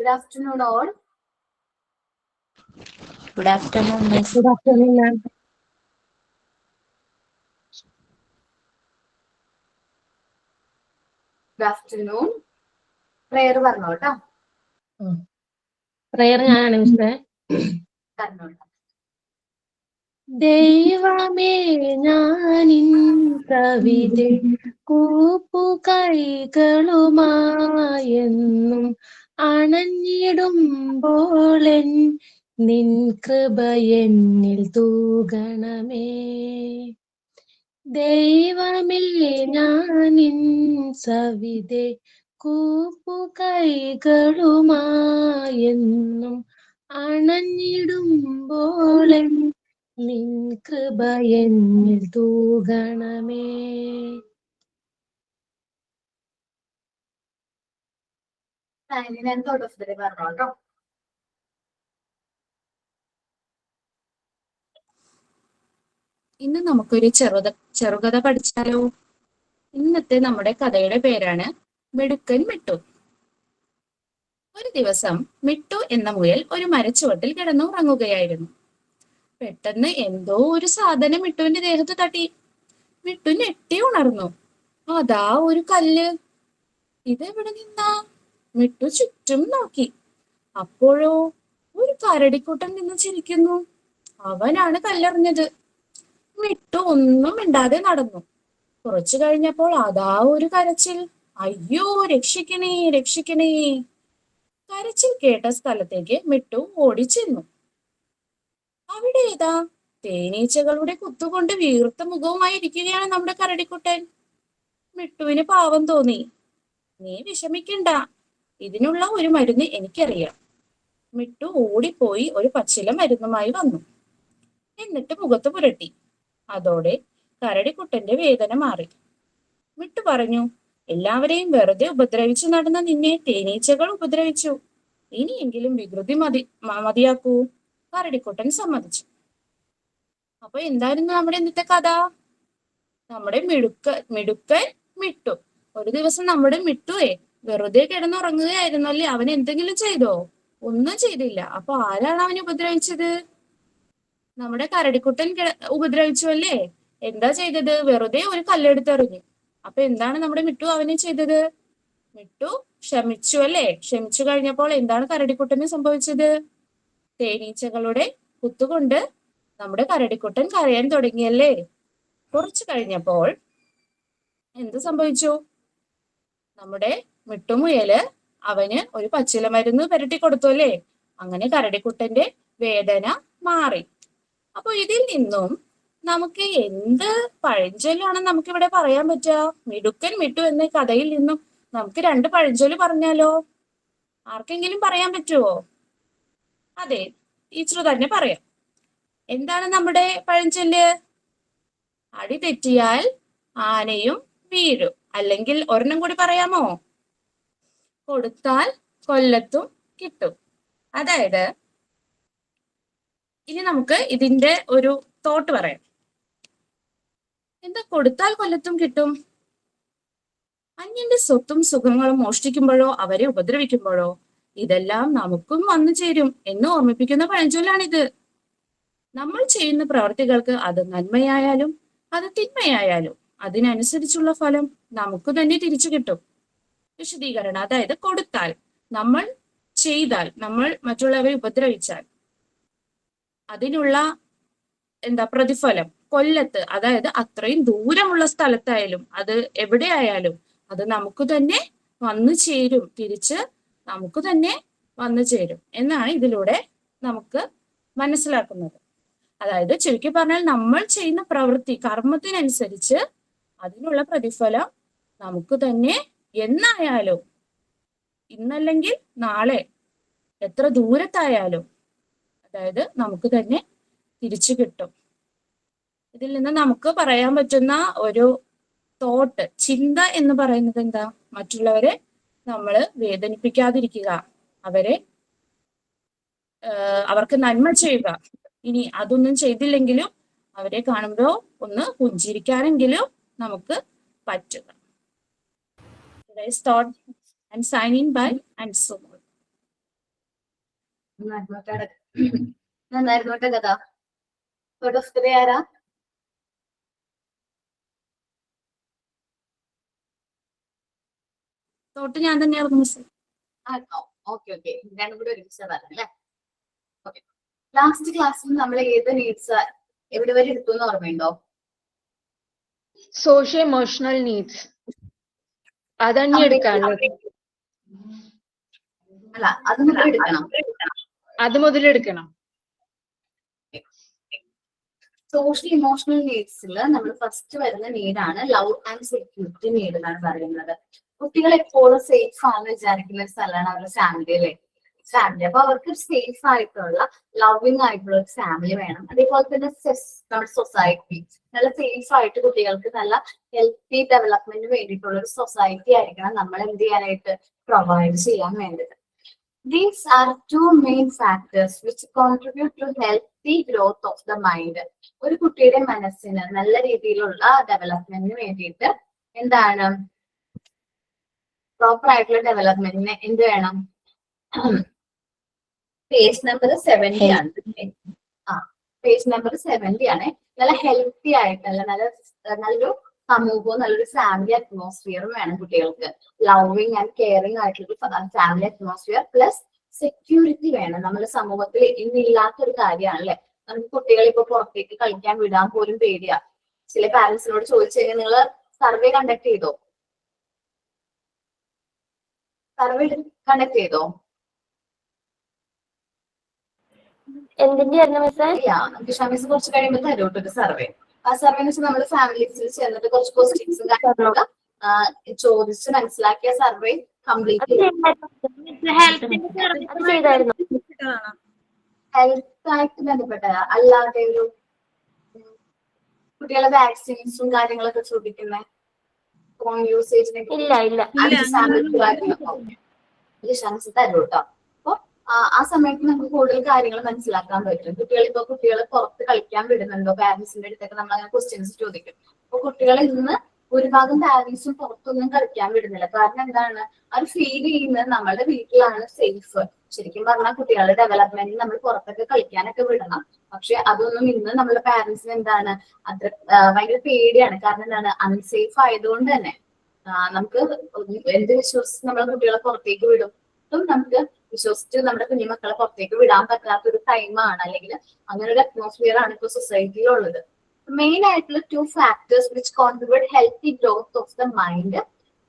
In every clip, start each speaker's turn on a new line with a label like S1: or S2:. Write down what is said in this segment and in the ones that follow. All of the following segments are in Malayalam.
S1: Good afternoon, all.
S2: Good afternoon, Miss.
S3: Good afternoon, ma'am.
S1: Good afternoon. Prayer പറഞ്ഞോട്ടോ.
S3: Prayer ഞാനാണ് മിസ്സേ.
S1: പറഞ്ഞോട്ടോ.
S3: ദൈവമേ ഞാനിൻ കവിതേ കൂപ്പുകൈകളുമായെന്നും അണഞ്ഞിടുമ്പോളെൻ നിൻ കൃപ എന്നിൽ തൂകണമേ. ദൈവമേ ഞാനിൻ സവിതേ കൂപ്പുകൈകളുമായെന്നും അണഞ്ഞിടുമ്പോളെൻ നിൻ കൃപ എന്നിൽ തൂകണമേ.
S1: ഞാൻ തോട്ടത്തില് പറഞ്ഞോട്ടോ.
S2: ഇന്ന് നമുക്കൊരു ചെറുകഥ പഠിച്ചാലോ? ഇന്നത്തെ നമ്മുടെ കഥയുടെ പേരാണ് മിടുക്കൻ മിട്ടു. ഒരു ദിവസം മിട്ടു എന്ന മുയൽ ഒരു മരച്ചുവട്ടിൽ കിടന്നു ഉറങ്ങുകയായിരുന്നു. പെട്ടെന്ന് എന്തോ ഒരു സാധനം മിട്ടുവിന്റെ ദേഹത്ത് തട്ടി. മിട്ടു ഞെട്ടി ഉണർന്നു. അതാ ഒരു കല്ല്. ഇതെവിടെ നിന്നാ? മിട്ടു ചുറ്റും നോക്കി. അപ്പോഴോ ഒരു കരടിക്കുട്ടൻ നിന്ന് ചിരിക്കുന്നു. അവനാണ് കല്ലെറിഞ്ഞത്. മിട്ടു ഒന്നും മിണ്ടാതെ നടന്നു. കുറച്ചു കഴിഞ്ഞപ്പോൾ അതാ ഒരു കരച്ചിൽ. അയ്യോ, രക്ഷിക്കണേ, രക്ഷിക്കണേ! കരച്ചിൽ കേട്ട സ്ഥലത്തേക്ക് മിട്ടു ഓടിച്ചെന്നു. അവിടെ ഏതാ? തേനീച്ചകളുടെ കുത്തുകൊണ്ട് വീർത്ത മുഖവുമായി ഇരിക്കുകയാണ് നമ്മുടെ കരടിക്കുട്ടൻ. മിട്ടുവിന് പാവം തോന്നി. നീ വിഷമിക്കണ്ട, ഇതിനുള്ള ഒരു മരുന്ന് എനിക്കറിയാം. മിട്ടു ഓടിപ്പോയി ഒരു പച്ചില മരുന്നുമായി വന്നു. എന്നിട്ട് മുഖത്ത് പുരട്ടി. അതോടെ കരടിക്കുട്ടന്റെ വേദന മാറി. മിട്ടു പറഞ്ഞു, എല്ലാവരെയും വെറുതെ ഉപദ്രവിച്ചു നടന്ന നിന്നെ തേനീച്ചകൾ ഉപദ്രവിച്ചു. ഇനിയെങ്കിലും വികൃതി മതിയാക്കൂ. കരടിക്കുട്ടൻ സമ്മതിച്ചു. അപ്പൊ എന്തായിരുന്നു നമ്മുടെ ഇന്നത്തെ കഥ? നമ്മുടെ മിടുക്കൻ മിട്ടു. ഒരു ദിവസം നമ്മുടെ മിട്ടുവേ വെറുതെ കിടന്നുറങ്ങുകയായിരുന്നല്ലേ. അവൻ എന്തെങ്കിലും ചെയ്തോ? ഒന്നും ചെയ്തില്ല. അപ്പൊ ആരാണ് അവനെ ഉപദ്രവിച്ചത്? നമ്മുടെ കരടിക്കുട്ടൻ ഉപദ്രവിച്ചു അല്ലേ? എന്താ ചെയ്തത്? വെറുതെ ഒരു കല്ലെടുത്തെറിഞ്ഞു. അപ്പൊ എന്താണ് നമ്മുടെ മിട്ടു അവനെ ചെയ്തത്? മിട്ടു ക്ഷമിച്ചു അല്ലേ? ക്ഷമിച്ചു കഴിഞ്ഞപ്പോൾ എന്താണ് കരടിക്കുട്ടന് സംഭവിച്ചത്? തേനീച്ചകളുടെ കുത്തുകൊണ്ട് നമ്മുടെ കരടിക്കുട്ടൻ കരയാൻ തുടങ്ങിയല്ലേ? കുറച്ചു കഴിഞ്ഞപ്പോൾ എന്ത് സംഭവിച്ചു? നമ്മുടെ മിട്ടുമുയല് അവന് ഒരു പച്ചില മരുന്ന് പുരട്ടി കൊടുത്തു അല്ലേ? അങ്ങനെ കരടിക്കുട്ടന്റെ വേദന മാറി. അപ്പൊ ഇതിൽ നിന്നും നമുക്ക് എന്ത് പഴഞ്ചൊല്ലാണ് നമുക്കിവിടെ പറയാൻ പറ്റുക? മിടുക്കൻ മിട്ടു എന്ന കഥയിൽ നിന്നും നമുക്ക് രണ്ട് പഴഞ്ചൊല്ല് പറഞ്ഞാലോ? ആർക്കെങ്കിലും പറയാൻ പറ്റുമോ? അതെ, ടീച്ചർ തന്നെ പറയാം. എന്താണ് നമ്മുടെ പഴഞ്ചൊല്ല്? അടി തെറ്റിയാൽ ആനയും വീഴും. അല്ലെങ്കിൽ ഒരെണ്ണം കൂടി പറയാമോ? കൊടുത്താൽ കൊല്ലത്തും കിട്ടും. അതായത് ഇനി നമുക്ക് ഇതിന്റെ ഒരു തോട്ട് പറയാം. എന്താ കൊടുത്താൽ കൊല്ലത്തും കിട്ടും? അന്യന്റെ സ്വത്തും സുഖങ്ങളും മോഷ്ടിക്കുമ്പോഴോ അവരെ ഉപദ്രവിക്കുമ്പോഴോ ഇതെല്ലാം നമുക്കും വന്നു ചേരും എന്ന് ഓർമ്മിപ്പിക്കുന്ന പഴഞ്ചൊല്ലാണിത്. നമ്മൾ ചെയ്യുന്ന പ്രവർത്തികൾക്ക് അത് നന്മയായാലും അത് തിന്മയായാലും അതിനനുസരിച്ചുള്ള ഫലം നമുക്ക് തന്നെ തിരിച്ചു കിട്ടും. വിശദീകരണം, അതായത് കൊടുത്താൽ, നമ്മൾ ചെയ്താൽ, നമ്മൾ മറ്റുള്ളവരെ ഉപദ്രവിച്ചാൽ അതിനുള്ള പ്രതിഫലം കൊല്ലത്ത്, അതായത് അത്രയും ദൂരമുള്ള സ്ഥലത്തായാലും അത് എവിടെയായാലും അത് നമുക്ക് തന്നെ വന്നു ചേരും. തിരിച്ച് നമുക്ക് തന്നെ വന്നു ചേരും എന്നാണ് ഇതിലൂടെ നമുക്ക് മനസ്സിലാക്കുന്നത്. അതായത് ചുരുക്കി പറഞ്ഞാൽ നമ്മൾ ചെയ്യുന്ന പ്രവൃത്തി കർമ്മത്തിനനുസരിച്ച് അതിനുള്ള പ്രതിഫലം നമുക്ക് തന്നെ എന്നായാലും, ഇന്നല്ലെങ്കിൽ നാളെ, എത്ര ദൂരത്തായാലും അതായത് നമുക്ക് തന്നെ തിരിച്ചു കിട്ടും. ഇതിൽ നിന്ന് നമുക്ക് പറയാൻ പറ്റുന്ന ഒരു തോട്ട്, ചിന്ത എന്ന് പറയുന്നത് എന്താ? മറ്റുള്ളവരെ നമ്മൾ വേദനിപ്പിക്കാതിരിക്കുക, അവർക്ക് നന്മ ചെയ്യുക. ഇനി അതൊന്നും ചെയ്തില്ലെങ്കിലും അവരെ കാണുമ്പോൾ ഒന്ന് പുഞ്ചിരിക്കാനെങ്കിലും നമുക്ക് പറ്റുക. Today's thought and signing by and so on.
S1: നന്നായിരുന്നു കേട്ടോ കഥ. ഔട്ട് ഓഫ് 3 ആരാ?
S2: തോട്ട് ഞാൻ തന്നെയായിരുന്നു മിസ്.
S1: ഓക്കെ ഓക്കെ, രണ്ടും കൂടി ഒരുമിച്ച് പറഞ്ഞല്ലേ. ഓക്കെ, ലാസ്റ്റ് ക്ലാസ്സിൽ നമ്മൾ ഏത് നീഡ്സ് എവിടെ വരെ എടുത്തു എന്ന് ഓർമ്മയുണ്ടോ?
S4: സോഷ്യോ ഇമോഷണൽ നീഡ്സ് അതന്നെ എടുക്കാനുള്ളത്.
S1: അല്ല, അത് നമ്മൾ എടുക്കണം.
S4: അത് മുതലെടുക്കണം.
S1: സോഷ്യൽ ഇമോഷണൽ നീഡ്സിൽ നമ്മൾ ഫസ്റ്റ് വരുന്ന നീഡാണ് ലവ് ആൻഡ് സെക്യൂരിറ്റി നീഡ് എന്നാണ് പറയുന്നത്. കുട്ടികൾ എപ്പോഴും സേഫ് ആണെന്ന് വിചാരിക്കുന്ന ഒരു സ്ഥലമാണ് അവരുടെ ഫാമിലിയിലെ ഫാമിലി. അപ്പൊ അവർക്ക് സേഫ് ആയിട്ടുള്ള ലവിങ് ആയിട്ടുള്ള ഒരു ഫാമിലി വേണം. അതേപോലെ തന്നെ നമ്മുടെ സൊസൈറ്റി നല്ല സേഫ് ആയിട്ട് കുട്ടികൾക്ക് നല്ല ഹെൽത്തി ഡെവലപ്മെന്റിന് വേണ്ടിയിട്ടുള്ള ഒരു സൊസൈറ്റി ആയിരിക്കണം നമ്മൾ എന്ത് ചെയ്യാനായിട്ട് പ്രൊവൈഡ് ചെയ്യാൻ വേണ്ടത്. These are two main factors which contribute to healthy growth of the mind. ഒരു കുട്ടിയുടെ മനസ്സിന് നല്ല രീതിയിലുള്ള ഡെവലപ്മെന്റിന് വേണ്ടിയിട്ട് എന്താണ് പ്രോപ്പർ ആയിട്ടുള്ള ഡെവലപ്മെന്റിന് എന്ത് വേണം? പേജ് നമ്പർ 70 ആണ്. പേജ് നമ്പർ 70 ആണ്. നല്ല ഹെൽത്തി ആയിട്ടുള്ള നല്ലൊരു സമൂഹവും നല്ലൊരു ഫാമിലി അറ്റ്മോസ്ഫിയറും വേണം കുട്ടികൾക്ക്. ലവിങ് ആൻഡ് കെയറിങ് ആയിട്ടുള്ള ഫാമിലി അറ്റ്മോസ്ഫിയർ പ്ലസ് സെക്യൂരിറ്റി വേണം. നമ്മുടെ സമൂഹത്തിൽ ഇന്നില്ലാത്തൊരു കാര്യമാണല്ലേ. നമുക്ക് കുട്ടികളെ ഇപ്പൊ പുറത്തേക്ക് കളിക്കാൻ വിടാൻ പോലും പേടിയാ. ചില പാരന്റ്സിനോട് ചോദിച്ചു കഴിഞ്ഞാൽ നിങ്ങൾ സർവേ കണ്ടക്ട് ചെയ്തോ? സർവേ കണ്ടക്ട് ചെയ്തോ?
S3: എന്തിന്റെ
S1: മിസ് കുറച്ച് കഴിയുമ്പോൾ തരും ഒരു സർവേ. ആ സർവേ എന്ന് വെച്ചാൽ നമ്മുടെ ഫാമിലീസിൽ ചേർന്നിട്ട് കുറച്ച് ക്വസ്റ്റ്യൻസും കാര്യങ്ങളൊക്കെ ചോദിച്ച് മനസ്സിലാക്കിയ സർവേ കംപ്ലീറ്റ് ഹെൽത്ത് ആയിട്ട് ബന്ധപ്പെട്ട അല്ലാതെ ഒരു കുട്ടികളെ വാക്സിൻസും കാര്യങ്ങളൊക്കെ ചോദിക്കുന്ന ഫോൺ യൂസേജിനെ തരും കേട്ടോ. അപ്പൊ ആ സമയത്ത് നമുക്ക് കൂടുതൽ കാര്യങ്ങൾ മനസ്സിലാക്കാൻ പറ്റും. കുട്ടികളെ പുറത്ത് കളിക്കാൻ വിടുന്നുണ്ടോ? പാരന്റ്സിന്റെ അടുത്തൊക്കെ നമ്മൾ അങ്ങനെ ക്വസ്റ്റ്യൻസ് ചോദിക്കും. അപ്പൊ കുട്ടികളെ ഇന്ന് ഭൂരിഭാഗം പാരന്റ്സും പുറത്തൊന്നും കളിക്കാൻ വിടുന്നില്ല. കാരണം എന്താണ്? അത് ഫീൽ ചെയ്യുന്നത് നമ്മളുടെ വീട്ടിലാണ് സേഫ്. ശരിക്കും പറഞ്ഞാൽ കുട്ടികളുടെ ഡെവലപ്മെന്റിൽ നമ്മൾ പുറത്തൊക്കെ കളിക്കാനൊക്കെ വിടണം. പക്ഷെ അതൊന്നും ഇന്ന് നമ്മുടെ പാരന്റ്സിന് എന്താണ് അത്ര ഭയങ്കര പേടിയാണ്. കാരണം എന്താണ്? അൺസേഫ് ആയതുകൊണ്ട് തന്നെ നമുക്ക് എന്ത് വിശ്വസിച്ച് നമ്മളെ കുട്ടികളെ പുറത്തേക്ക് വിടും? നമുക്ക് വിശ്വസിച്ച് നമ്മുടെ കുഞ്ഞുമക്കളെ പുറത്തേക്ക് വിടാൻ പറ്റാത്ത ഒരു ടൈമാണ്, അല്ലെങ്കിൽ അങ്ങനെ ഒരു അറ്റ്മോസ്ഫിയർ ആണ് ഇപ്പൊ സൊസൈറ്റിയിലുള്ളത്. മെയിൻ ആയിട്ടുള്ള 2 factors which contribute healthy growth of the mind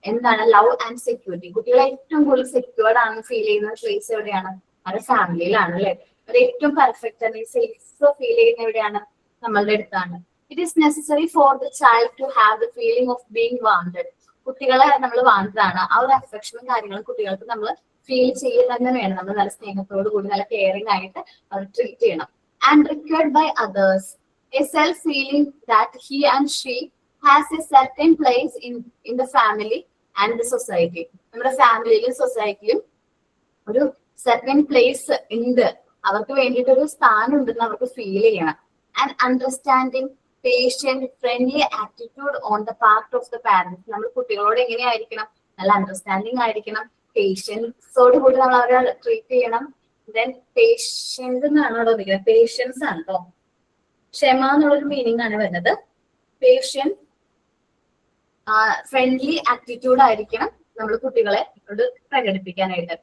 S1: എന്താണ്? Love and security. കുട്ടികളെ ഏറ്റവും കൂടുതൽ സെക്യൂർഡ് ആണ് ഫീൽ ചെയ്യുന്ന പ്ലേസ് എവിടെയാണ്? അവരുടെ ഫാമിലിയിലാണ് അല്ലെ. അവർ ഏറ്റവും പെർഫെക്റ്റ് അല്ലെങ്കിൽ സേഫ് ഫീൽ ചെയ്യുന്ന എവിടെയാണ്? നമ്മളുടെ അടുത്താണ്. It is necessary for the child to have the feeling of being wanted. കുട്ടികളെ നമ്മൾ വാണ്ടതാണ്. ആ ഒരു അഫെക്ഷനും കാര്യങ്ങളും കുട്ടികൾക്ക് നമ്മൾ ഫീൽ ചെയ്യുക തന്നെ വേണം. നമ്മൾ നല്ല സ്നേഹത്തോടു കൂടി നല്ല കെയറിംഗ് ആയിട്ട് അവർ ട്രീറ്റ് ചെയ്യണം. And required by others. A self feeling that he and she has a certain place in the family and the society. നമ്മുടെ ഫാമിലിയിലും സൊസൈറ്റിയിലും ഒരു certain place ഉണ്ട്, അവർക്ക് വേണ്ടിയിട്ട് ഒരു സ്ഥാനം ഉണ്ടെന്ന് അവർക്ക് ഫീൽ ചെയ്യണം. And understanding, patient, friendly attitude on the part of the parents. നമ്മൾ കുട്ടികളോട് എങ്ങനെയായിരിക്കണം? നല്ല അണ്ടർസ്റ്റാൻഡിങ് ആയിരിക്കണം. പേഷ്യൻസോട് കൂടി നമ്മൾ അവരെ ട്രീറ്റ് ചെയ്യണം. ദെൻ പേഷ്യന്റ് എന്നാണ് അവിടെ വന്നിരിക്കുന്നത്. പേഷ്യൻസ് ആണ് കേട്ടോ. ക്ഷമ എന്നുള്ളൊരു മീനിങ് ആണ് വരുന്നത്. പേഷ്യന്റ്, ഫ്രണ്ട്ലി ആറ്റിറ്റ്യൂഡ് ആയിരിക്കണം നമ്മൾ കുട്ടികളെ പ്രകടിപ്പിക്കാനായിട്ട്.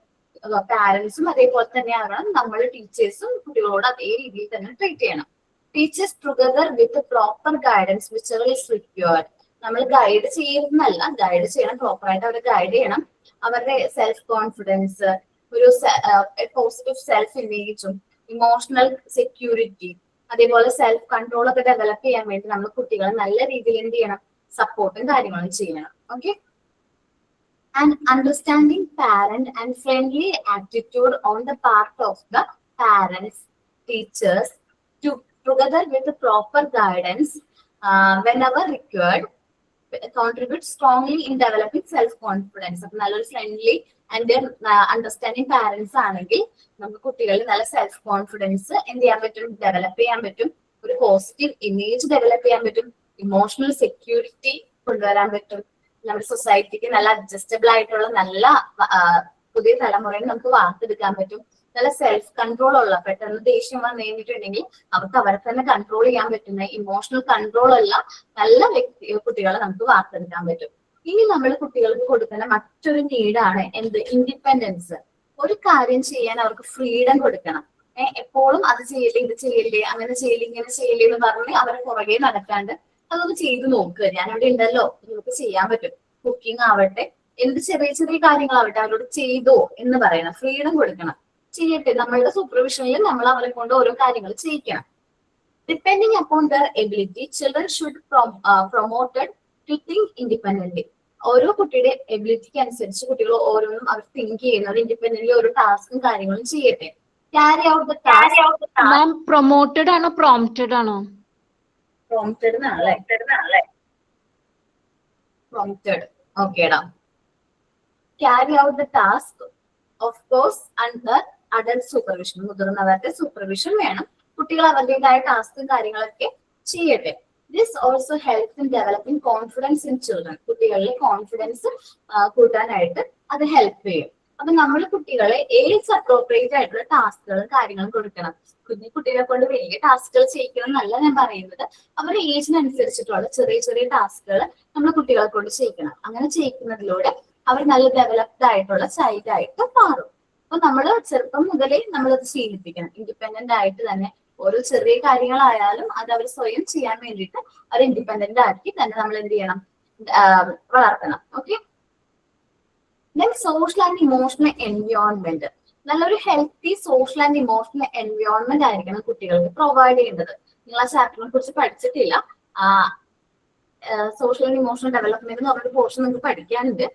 S1: പാരന്റ്സും അതേപോലെ തന്നെ ആകണം. നമ്മൾ ടീച്ചേഴ്സും കുട്ടികളോട് അതേ രീതിയിൽ തന്നെ ട്രീറ്റ് ചെയ്യണം. Teachers together with proper guidance which is required. നമ്മൾ ഗൈഡ് ചെയ്യുന്നല്ല, ഗൈഡ് ചെയ്യണം, പ്രോപ്പറായിട്ട് അവരെ ഗൈഡ് ചെയ്യണം. അവരുടെ സെൽഫ് കോൺഫിഡൻസ്, ഒരു പോസിറ്റീവ് സെൽഫ് ഇമേജും ഇമോഷണൽ സെക്യൂരിറ്റി, അതേപോലെ സെൽഫ് കൺട്രോൾ ഒക്കെ ഡെവലപ്പ് ചെയ്യാൻ വേണ്ടി നമ്മൾ കുട്ടികളെ നല്ല രീതിയിൽ എന്ത് ചെയ്യണം? സപ്പോർട്ടും കാര്യങ്ങളും ചെയ്യണം. Okay. And understanding parent and friendly attitude on the part of the parents, teachers together with proper guidance whenever required contribute strongly in developing self confidence. അപ്പൊ നല്ലൊരു ഫ്രണ്ട്ലി ആൻഡ് അണ്ടർസ്റ്റാൻഡിങ് പാരന്റ്സ് ആണെങ്കിൽ നമുക്ക് കുട്ടികളിൽ നല്ല സെൽഫ് കോൺഫിഡൻസ് എന്ത് ചെയ്യാൻ പറ്റും? ഡെവലപ്പ് ചെയ്യാൻ പറ്റും. ഒരു പോസിറ്റീവ് ഇമേജ് ഡെവലപ്പ് ചെയ്യാൻ പറ്റും. ഇമോഷണൽ സെക്യൂരിറ്റി കൊണ്ടുവരാൻ പറ്റും. നമ്മുടെ സൊസൈറ്റിക്ക് നല്ല അഡ്ജസ്റ്റബിൾ ആയിട്ടുള്ള നല്ല പുതിയ തലമുറയെ നമുക്ക് വാർത്തെടുക്കാൻ പറ്റും. നല്ല സെൽഫ് കൺട്രോൾ ഉള്ള, പെട്ടെന്ന് ദേഷ്യം വന്നു കഴിഞ്ഞിട്ടുണ്ടെങ്കിൽ അവർക്ക് അവരെ തന്നെ കൺട്രോൾ ചെയ്യാൻ പറ്റുന്ന, ഇമോഷണൽ കൺട്രോൾ ഉള്ള നല്ല കുട്ടികളെ നമുക്ക് വാർത്തെടുക്കാൻ പറ്റും. ഇനി നമ്മൾ കുട്ടികൾക്ക് കൊടുക്കുന്ന മറ്റൊരു നീഡാണ് എന്ത്? ഇൻഡിപെൻഡൻസ്. ഒരു കാര്യം ചെയ്യാൻ അവർക്ക് ഫ്രീഡം കൊടുക്കണം. എപ്പോഴും അത് ചെയ്യല്ലേ, ഇത് ചെയ്യല്ലേ, അങ്ങനെ ചെയ്യല്ലേ, ഇങ്ങനെ ചെയ്യല്ലേ എന്ന് പറഞ്ഞ് അവരെ പുറകെ നടക്കാണ്ട് അതൊന്ന് ചെയ്ത് നോക്കുക. ഞാനിവിടെ ഉണ്ടല്ലോ, നിങ്ങൾക്ക് ചെയ്യാൻ പറ്റും. കുക്കിംഗ് ആവട്ടെ, എന്ത് ചെറിയ ചെറിയ കാര്യങ്ങളാവട്ടെ അവരോട് ചെയ്തോ എന്ന് പറയണം. ഫ്രീഡം കൊടുക്കണം. ചെയ്യട്ടെ, നമ്മളുടെ സൂപ്പർവിഷനിൽ നമ്മൾ അവരെ കൊണ്ട് ഓരോ കാര്യങ്ങൾ ചെയ്യിക്കണം. Depending upon their ability, children should promoted to think independently. ഓരോ കുട്ടിയുടെ എബിലിറ്റിക്ക് അനുസരിച്ച് കുട്ടികൾ ഓരോന്നും അവർ തിങ്ക് ചെയ്യുന്നത് ഇൻഡിപെൻഡന്റ്ലി ഓരോ ടാസ്കും കാര്യങ്ങളും ചെയ്യട്ടെ. Carry out the task.
S4: Ma'am promoted ആണോ പ്രോംപ്റ്റഡ് ആണോ?
S1: പ്രോംപ്റ്റഡ് എന്നാണല്ലേ? പ്രോംപ്റ്റഡ്. ഓക്കേടാ. Carry out the task of course under adult supervision. മുതിർന്നവരുടെ സൂപ്പർവിഷൻ വേണം. കുട്ടികൾ അവരുടേതായ ടാസ്കും കാര്യങ്ങളൊക്കെ ചെയ്യട്ടെ. This also helps in developing confidence in children. കുട്ടികളിലെ കോൺഫിഡൻസ് കൂട്ടാനായിട്ട് അത് ഹെൽപ്പ് ചെയ്യും. അപ്പൊ നമ്മൾ കുട്ടികളെ ഏജ് അപ്രോപ്രിയേറ്റ് ആയിട്ടുള്ള ടാസ്കുകളും കാര്യങ്ങളും കൊടുക്കണം. കുഞ്ഞു കുട്ടികളെ കൊണ്ട് വലിയ ടാസ്കുകൾ ചെയ്യിക്കണം എന്നല്ല ഞാൻ പറയുന്നത്. അവരുടെ ഏജിനനുസരിച്ചിട്ടുള്ള ചെറിയ ചെറിയ ടാസ്കുകൾ നമ്മൾ കുട്ടികളെ കൊണ്ട് ചെയ്യിക്കണം. അങ്ങനെ ചെയ്യിക്കുന്നതിലൂടെ അവർ നല്ല ഡെവലപ്ഡ് ആയിട്ടുള്ള ചൈൽഡ് ആയിട്ട് മാറും. അപ്പൊ നമ്മൾ ചെറുപ്പം മുതലേ നമ്മളത് ശീലിപ്പിക്കണം. ഇൻഡിപെൻഡന്റ് ആയിട്ട് തന്നെ ഓരോ ചെറിയ കാര്യങ്ങളായാലും അത് അവർ സ്വയം ചെയ്യാൻ വേണ്ടിയിട്ട് അവർ ഇൻഡിപെൻഡന്റ് ആക്കി തന്നെ നമ്മൾ എന്ത് ചെയ്യണം? വളർത്തണം. Okay. Then social and emotional environment. നല്ലൊരു healthy social and emotional environment ആയിരിക്കണം കുട്ടികൾക്ക് പ്രൊവൈഡ് ചെയ്യേണ്ടത്. നിങ്ങൾ ആ ചാപ്റ്ററിനെ കുറിച്ച് പഠിച്ചിട്ടില്ല. സോഷ്യൽ ആൻഡ് ഇമോഷണൽ ഡെവലപ്മെന്റ് എന്ന് പറഞ്ഞൊരു പോർഷൻ നിങ്ങൾക്ക് പഠിക്കാനുണ്ട്.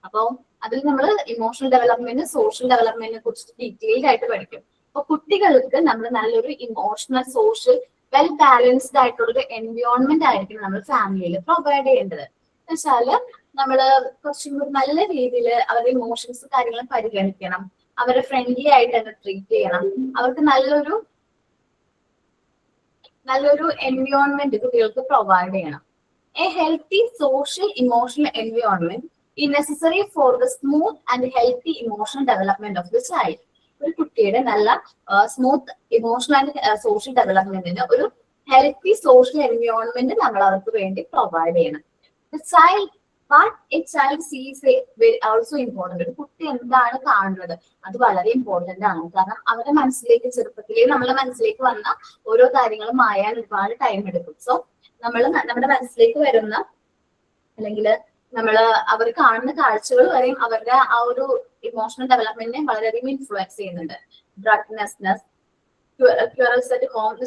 S1: അപ്പോൾ അതിൽ നമ്മൾ ഇമോഷണൽ ഡെവലപ്മെന്റ്, സോഷ്യൽ ഡെവലപ്മെന്റിനെ കുറിച്ച് ഡീറ്റെയിൽഡ് ആയിട്ട് പഠിക്കും. അപ്പൊ കുട്ടികൾക്ക് നമ്മൾ നല്ലൊരു ഇമോഷണൽ, സോഷ്യൽ, വെൽ ബാലൻസ്ഡ് ആയിട്ടുള്ളൊരു എൻവയോൺമെന്റ് ആയിരിക്കും നമ്മൾ ഫാമിലിയിൽ പ്രൊവൈഡ് ചെയ്യേണ്ടത്. എന്ന് വെച്ചാല് നമ്മള് കുറച്ചും കൂടി നല്ല രീതിയിൽ അവരുടെ ഇമോഷൻസ് കാര്യങ്ങളും പരിഗണിക്കണം. അവരെ ഫ്രണ്ട്ലി ആയിട്ട് തന്നെ ട്രീറ്റ് ചെയ്യണം. അവർക്ക് നല്ലൊരു എൻവയോൺമെന്റ് കുട്ടികൾക്ക് പ്രൊവൈഡ് ചെയ്യണം. A healthy social emotional environment is necessary for the smooth and healthy emotional development of the child. ഒരു കുട്ടിയുടെ നല്ല സ്മൂത്ത് ഇമോഷണൽ ആൻഡ് സോഷ്യൽ ഡെവലപ്മെന്റിന് ഒരു ഹെൽത്തി സോഷ്യൽ എൻവയോൺമെന്റ് നമ്മൾ അവർക്ക് വേണ്ടി പ്രൊവൈഡ് ചെയ്യണം. What a child sees also important. ഒരു കുട്ടി എന്താണ് കാണുന്നത് അത് വളരെ ഇമ്പോർട്ടന്റ് ആണ്. കാരണം അവരുടെ മനസ്സിലേക്ക് ചെറുപ്പത്തിലേ നമ്മളെ മനസ്സിലേക്ക് വന്ന ഓരോ കാര്യങ്ങളും മായാൻ ഒരുപാട് ടൈം എടുക്കും. സോ നമ്മുടെ മനസ്സിലേക്ക് വരുന്ന അല്ലെങ്കിൽ അവർ കാണുന്ന കാഴ്ചകൾ വരെയും അവരുടെ ആ ഒരു ഇമോഷണൽ ഡെവലപ്മെന്റിനെ വളരെയധികം ഇൻഫ്ലുവൻസ് ചെയ്യുന്നുണ്ട്. ഡ്രഗ്നെസ്നെസ്, ക്യൂറൽസ് അറ്റ് ഹോം എന്ന്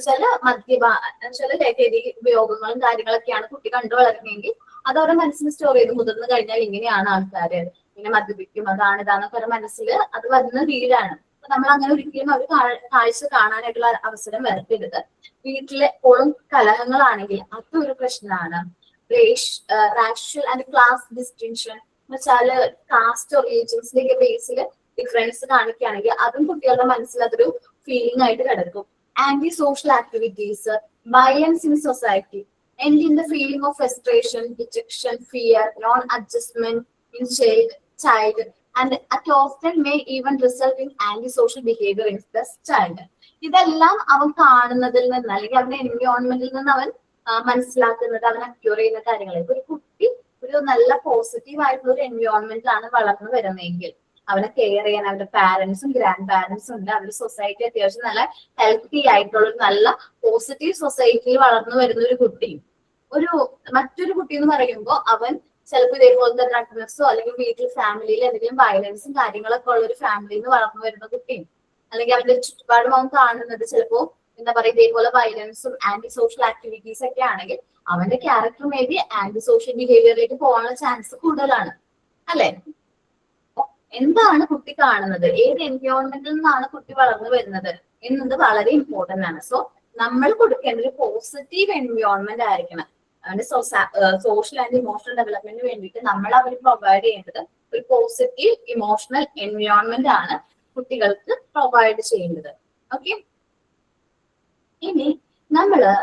S1: വെച്ചാൽ ലഹരി ഉപയോഗങ്ങളും കാര്യങ്ങളൊക്കെയാണ് കുട്ടി കണ്ടു വളരുന്നതെങ്കിൽ അത് അവരുടെ മനസ്സിൽ സ്റ്റോർ ചെയ്ത് മുതിർന്നു കഴിഞ്ഞാൽ ഇങ്ങനെയാണ് ആൾക്കാര്, ഇങ്ങനെ മദ്യപിക്കും, ഇതാന്നൊക്കെ അവരുടെ മനസ്സിൽ അത് വരുന്ന വീടാണ്. അപ്പൊ നമ്മൾ അങ്ങനെ ഒരിക്കലും അവർ കാഴ്ച കാണാനായിട്ടുള്ള അവസരം വരുത്തരുത്. വീട്ടിലെ എപ്പോഴും കലഹങ്ങളാണെങ്കിൽ അതൊരു പ്രശ്നമാണ്. റാഷ്യൽ ആൻഡ് ക്ലാസ് ഡിസ്റ്റിങ്ഷൻ എന്ന് വെച്ചാല് കാസ്റ്റ് റിലീജിയൻസിന്റെ ബേസിൽ ഡിഫറൻസ് കാണിക്കുകയാണെങ്കിൽ അതും കുട്ടികളുടെ മനസ്സിൽ അതൊരു ഫീലിംഗ് ആയിട്ട് കിടക്കും. Anti social activities, violence in society, end in the feeling of frustration, dejection, fear, non-adjustment in child, and it often may even result in antisocial behavior in the child. ഇതെല്ലാം അവൻ കാണുന്നതിൽ നിന്ന് അല്ലെങ്കിൽ അവന്റെ എൻവയോൺമെന്റിൽ നിന്ന് അവൻ മനസ്സിലാക്കുന്നത്, അവൻ അക്യൂർ ചെയ്യുന്ന കാര്യങ്ങളായിരിക്കും. ഒരു കുട്ടി ഒരു നല്ല പോസിറ്റീവ് ആയിട്ടുള്ള ഒരു എൻവയോൺമെന്റിലാണ് വളർന്നു വരുന്നതെങ്കിൽ അവനെ കെയർ ചെയ്യാൻ അവരുടെ പാരന്റ്സും ഗ്രാൻഡ് പാരന്റ്സും ഉണ്ട്. അവരുടെ സൊസൈറ്റി അത്യാവശ്യം നല്ല ഹെൽത്തി ആയിട്ടുള്ള ഒരു നല്ല പോസിറ്റീവ് സൊസൈറ്റിയിൽ വളർന്നു വരുന്ന ഒരു കുട്ടിയും മറ്റൊരു കുട്ടി എന്ന് പറയുമ്പോൾ അവൻ ചിലപ്പോൾ ഇതേപോലത്തെ ഡ്രഗ്നെസ്സോ അല്ലെങ്കിൽ വീട്ടിൽ ഫാമിലിയിൽ എന്തെങ്കിലും വയലൻസും കാര്യങ്ങളൊക്കെ ഉള്ള ഒരു ഫാമിലിയിൽ നിന്ന് വളർന്നു വരുന്ന കുട്ടിയും അല്ലെങ്കിൽ അവന്റെ ചുറ്റുപാടും അവൻ കാണുന്നത് ചിലപ്പോൾ എന്താ പറയുക ഇതേപോലെ വയലൻസും ആന്റി സോഷ്യൽ ആക്ടിവിറ്റീസ് ഒക്കെ ആണെങ്കിൽ അവന്റെ character may be anti social ബിഹേവിയറിലേക്ക് പോകാനുള്ള ചാൻസ് കൂടുതലാണ് അല്ലെ? എന്താണ് കുട്ടി കാണുന്നത്, ഏത് എൻവയോൺമെന്റിൽ നിന്നാണ് കുട്ടി വളർന്നു വരുന്നത് എന്നത് വളരെ ഇമ്പോർട്ടന്റ് ആണ്. സോ നമ്മൾ കൊടുക്കേണ്ട ഒരു പോസിറ്റീവ് എൻവയോൺമെന്റ് ആയിരിക്കണം. അവന്റെ സോഷ്യൽ ആൻഡ് ഇമോഷണൽ ഡെവലപ്മെന്റിന് വേണ്ടിയിട്ട് നമ്മൾ അവർ പ്രൊവൈഡ് ചെയ്യേണ്ടത് ഒരു പോസിറ്റീവ് ഇമോഷണൽ എൻവയോൺമെന്റ് ആണ് കുട്ടികൾക്ക് പ്രൊവൈഡ് ചെയ്യേണ്ടത്. ഓക്കെ, ഇനി നമ്മള്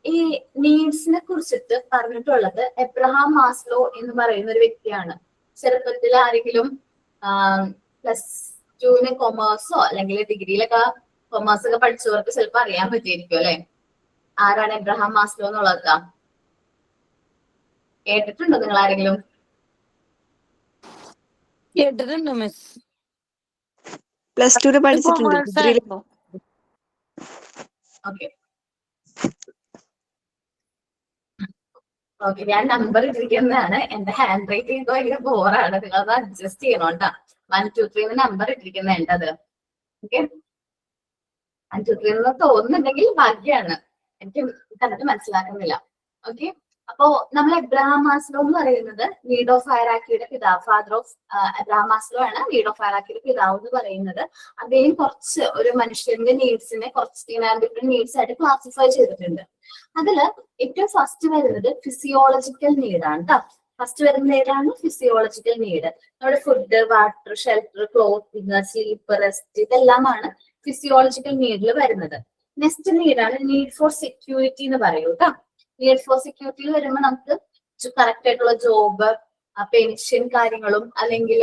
S1: ഈ നീഡ്സിനെ കുറിച്ചിട്ട് പറഞ്ഞിട്ടുള്ളത് എബ്രഹാം മാസ്ലോ എന്ന് പറയുന്ന ഒരു വ്യക്തിയാണ്. ചെറുപ്പത്തിൽ ആരെങ്കിലും ടൂവിന് കൊമേഴ്സോ അല്ലെങ്കിൽ ഡിഗ്രിയിലൊക്കെ കൊമേഴ്സ് ഒക്കെ പഠിച്ചവർക്ക് ചിലപ്പോൾ അറിയാൻ പറ്റിയിരിക്കും അല്ലെ, ആരാണ് എബ്രഹാം മാസ്ലോ എന്നുള്ളതൊക്കെ. കേട്ടിട്ടുണ്ടോ നിങ്ങൾ ആരെങ്കിലും?
S5: കേട്ടിട്ടുണ്ട് മിസ്.
S6: +2 പഠിച്ചിട്ടുണ്ട്. ഡിഗ്രിയിൽ
S1: ഓക്കെ ഓക്കെ, ഞാൻ നമ്പർ ഇട്ടിരിക്കുന്നതാണ്. എന്റെ ഹാൻഡ് റൈറ്റിംഗ് ഭയങ്കര ബോറാണ്, നിങ്ങൾ അത് അഡ്ജസ്റ്റ് ചെയ്യണം കേട്ടോ. 1 2 3 നമ്പർ ഇട്ടിരിക്കുന്നുണ്ട് അത്. ഓക്കെ, 1 2 3 എന്ന് തോന്നുന്നുണ്ടെങ്കിൽ ഭാഗ്യാണ്, എനിക്ക് കണ്ടിട്ട് മനസ്സിലാക്കുന്നില്ല. ഓക്കെ, അപ്പോ നമ്മൾ എബ്രഹാം മാസ്ലോ എന്ന് പറയുന്നത് നീഡ് ഓഫ് ഹയറാർക്കിയുടെ പിതാവ്, ഫാദർ ഓഫ് എബ്രഹാം മാസ്ലോ ആണ് നീഡ് ഓഫ് ഹയറാർക്കിയുടെ പിതാവ് എന്ന് പറയുന്നത്. അദ്ദേഹം കുറച്ച് ഒരു മനുഷ്യന്റെ നീഡ്സിനെ കുറച്ച് ഡിഫറെന്റ് നീഡ്സ് ആയിട്ട് ക്ലാസിഫൈ ചെയ്തിട്ടുണ്ട്. അതില് ഏറ്റവും ഫസ്റ്റ് വരുന്നത് ഫിസിയോളജിക്കൽ നീഡാണ് കേട്ടോ. ഫസ്റ്റ് വരുന്നത് ഏതാണ്? Physiological need. നമ്മുടെ food, water, shelter, clothing, sleep, rest, ഇതെല്ലാമാണ് ഫിസിയോളജിക്കൽ നീഡിൽ വരുന്നത്. നെക്സ്റ്റ് നീഡാണ് നീഡ് ഫോർ സെക്യൂരിറ്റി എന്ന് പറയൂ കേട്ടോ. നീഡ് ഫോർ സെക്യൂരിറ്റിയിൽ വരുമ്പോൾ നമുക്ക് കറക്റ്റ് ആയിട്ടുള്ള ജോബ്, പെൻഷൻ കാര്യങ്ങളും അല്ലെങ്കിൽ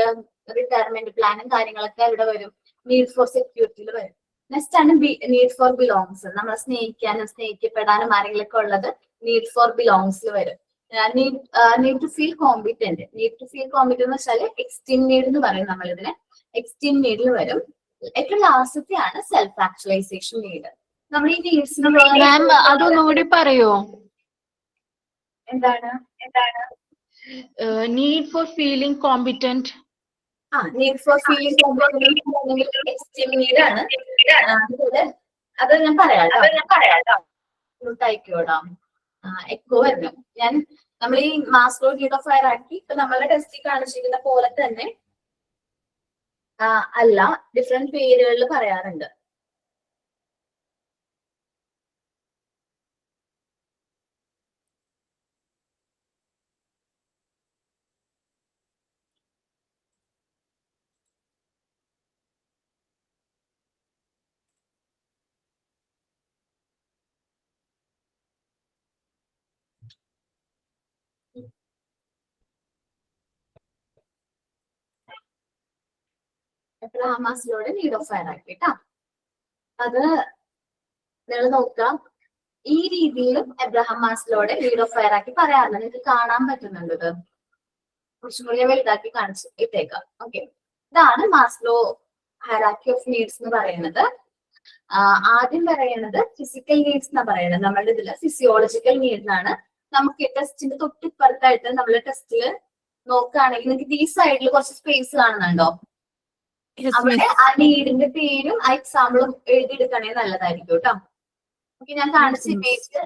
S1: റിട്ടയർമെന്റ് പ്ലാനും കാര്യങ്ങളൊക്കെ ഇവിടെ വരും, നീഡ് ഫോർ സെക്യൂരിറ്റിയിൽ വരും. നെക്സ്റ്റ് ആണ് നീഡ് ഫോർ ബിലോങ്സ്. നമ്മളെ സ്നേഹിക്കാനും സ്നേഹിക്കപ്പെടാനും ആരെങ്കിലൊക്കെ ഉള്ളത് നീഡ് ഫോർ ബിലോങ്സിൽ വരും. Need to feel competent. Need to feel competent എന്ന് വെച്ചാൽ എക്സ്റ്റീം നീഡ് എന്ന് പറയും നമ്മൾ ഇതിനെ. എക്സ്റ്റീം നീഡിൽ വരും. ഏറ്റവും ലാസ്റ്റത്തെ ആണ് സെൽഫ് ആക്ച്വലൈസേഷൻ നീഡ്. നമ്മൾ ഈ നീഡ്സിന്
S4: മാം അതൊന്നുകൂടി പറയോ?
S1: എന്താണ്
S4: need for feeling competent.
S1: Need for feeling competent esteem need ആണ്. അതുപോലെ അത് ഞാൻ പറയാട്ടോ. ആയിക്കോടാ, എക്കോ വരുന്നു. നമ്മൾ ഈ മാസ്ലോ നീഡ് ഓഫ് ഹയറാർക്കി ഇപ്പൊ നമ്മളുടെ ടെസ്റ്റിൽ കാണിച്ചിരിക്കുന്ന പോലെ തന്നെ അല്ല, ഡിഫറെന്റ് പേരുകളിൽ പറയാറുണ്ട്. എബ്രഹാം മാസ്ലോയുടെ നീഡ് ഓഫ് ഹയറാർക്കി കേട്ടോ. അത് നിങ്ങൾ നോക്കാം, ഈ രീതിയിലും എബ്രഹാം മാസ്ലോയുടെ നീഡ് ഓഫ് ഹയറാർക്കി പറയാറുണ്ട്. നിങ്ങൾക്ക് കാണാൻ പറ്റുന്നുണ്ട്, ഇത് കുറച്ചും കൂടി വലുതാക്കി കാണിച്ചു ഇട്ടേക്കാം. ഓക്കെ, ഇതാണ് മാസ്ലോ ഹയറാർക്കി ഓഫ് നീഡ്സ് എന്ന് പറയുന്നത്. ആദ്യം പറയുന്നത് ഫിസിക്കൽ നീഡ്സ് എന്നാ പറയുന്നത്. നമ്മളുടെ ഇതില് ഫിസിയോളജിക്കൽ നീഡ്സ് ആണ്. നമുക്ക് ടെസ്റ്റിന്റെ തൊട്ടിപ്പുറത്തായിട്ട് നമ്മൾ ടെസ്റ്റിൽ നോക്കുകയാണെങ്കിൽ നിങ്ങൾക്ക് ഈ സൈഡിൽ കുറച്ച് സ്പേസ് കാണുന്നുണ്ടോ? അവിടെ ആ നീഡിന്റെ പേരും ആ എക്സാമ്പിളും എഴുതിയെടുക്കണേ നല്ലതായിരിക്കും കേട്ടോ. ഓക്കെ, ഞാൻ കാണിച്ച ഇമേജ്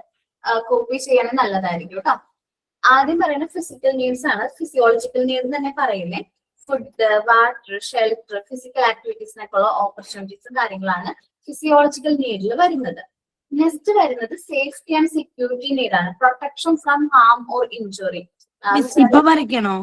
S1: കോപ്പി ചെയ്യണേ നല്ലതായിരിക്കും കേട്ടോ. ആദ്യം പറയുന്നത് ഫിസിക്കൽ നീഡ്സ് ആണ്. ഫിസിയോളജിക്കൽ നീഡ് തന്നെ പറയുന്നേ ഫുഡ്, വാട്ടർ, ഷെൽട്ടർ, ഫിസിക്കൽ ആക്ടിവിറ്റീസിനൊക്കെ ഉള്ള ഓപ്പർച്യൂണിറ്റീസും കാര്യങ്ങളാണ് ഫിസിയോളജിക്കൽ നീഡിൽ വരുന്നത്. നെക്സ്റ്റ് വരുന്നത് സേഫ്റ്റി ആൻഡ് സെക്യൂരിറ്റി നീഡാണ്. Protection from harm or injury.
S5: ഇപ്പൊ വരയ്ക്കണോ?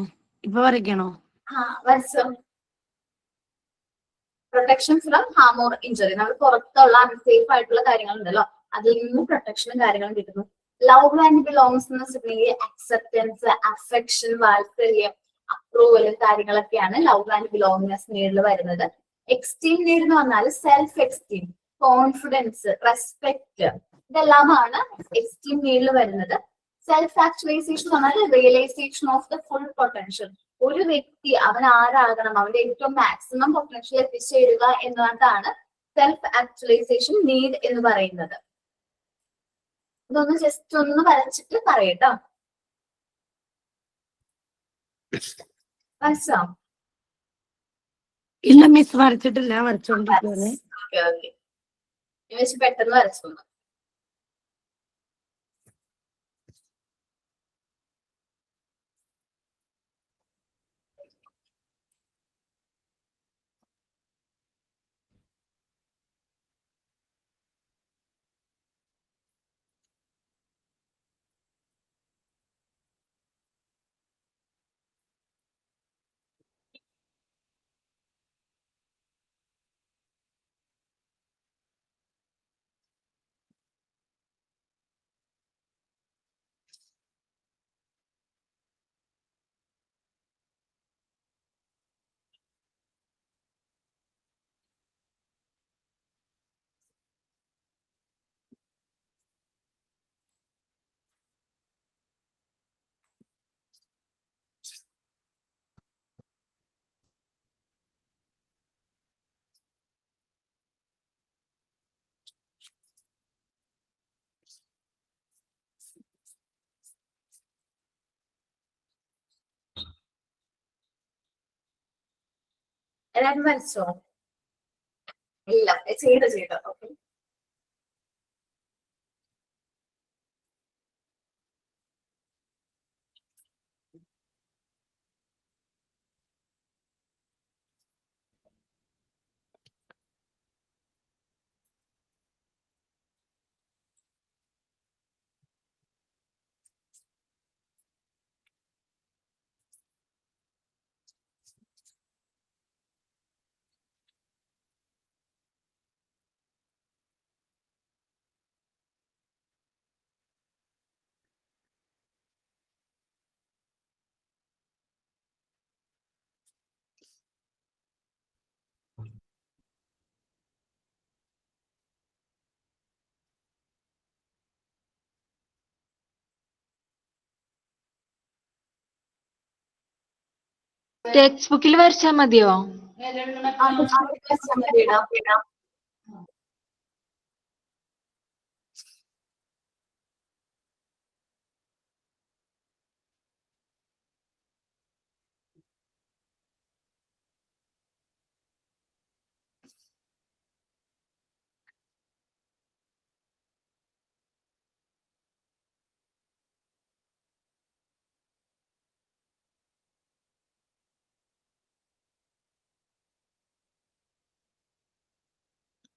S1: Protection from harm or injury. നമ്മൾ പുറത്തുള്ള അൺസേഫ് ആയിട്ടുള്ള കാര്യങ്ങൾ ഉണ്ടല്ലോ, അതിൽ നിന്ന് പ്രൊട്ടക്ഷനും കാര്യങ്ങളും കിട്ടുന്നു. ലവ് ആൻഡ് ബിലോങ്സ് എന്ന് വെച്ചിട്ടുണ്ടെങ്കിൽ അക്സെപ്റ്റൻസ്, അഫെക്ഷൻ, വാത്സല്യം, അപ്രൂവലും കാര്യങ്ങളൊക്കെയാണ് ലവ് ആൻഡ് ബിലോങ്നെസ് നീഡിൽ വരുന്നത്. എക്സ്റ്റീം നീഡ് എന്ന് പറഞ്ഞാൽ സെൽഫ് എക്സ്റ്റീം, കോൺഫിഡൻസ്, റെസ്പെക്ട്, ഇതെല്ലാമാണ് എക്സ്റ്റീം നീഡിൽ വരുന്നത്. സെൽഫ് ആക്ച്വലൈസേഷൻ എന്ന് പറഞ്ഞാൽ realisation of the full potential. ഒരു വ്യക്തി അവൻ ആരാകണം, അവന്റെ ഏറ്റവും മാക്സിമം പൊട്ടൻഷ്യൽ എത്തിച്ചേരുക എന്നതാണ് സെൽഫ് ആക്ച്വലൈസേഷൻ നീഡ് എന്ന് പറയുന്നത്. ഇതൊന്ന് ജസ്റ്റ് ഒന്ന് വരച്ചിട്ട് പറയട്ടോ. മനസ്സിലാവും?
S5: ഇല്ല മിസ്, വരച്ചിട്ടില്ല, വരച്ചോണ്ടിരിക്കുവാണ്.
S1: പെട്ടെന്ന് വരച്ചു. എല്ലാരും വരച്ചോ? ഇല്ല, ചെയ്തോ. ഓക്കെ.
S4: ടെക്സ്റ്റ് ബുക്കിൽ വരച്ചാ മതിയോ?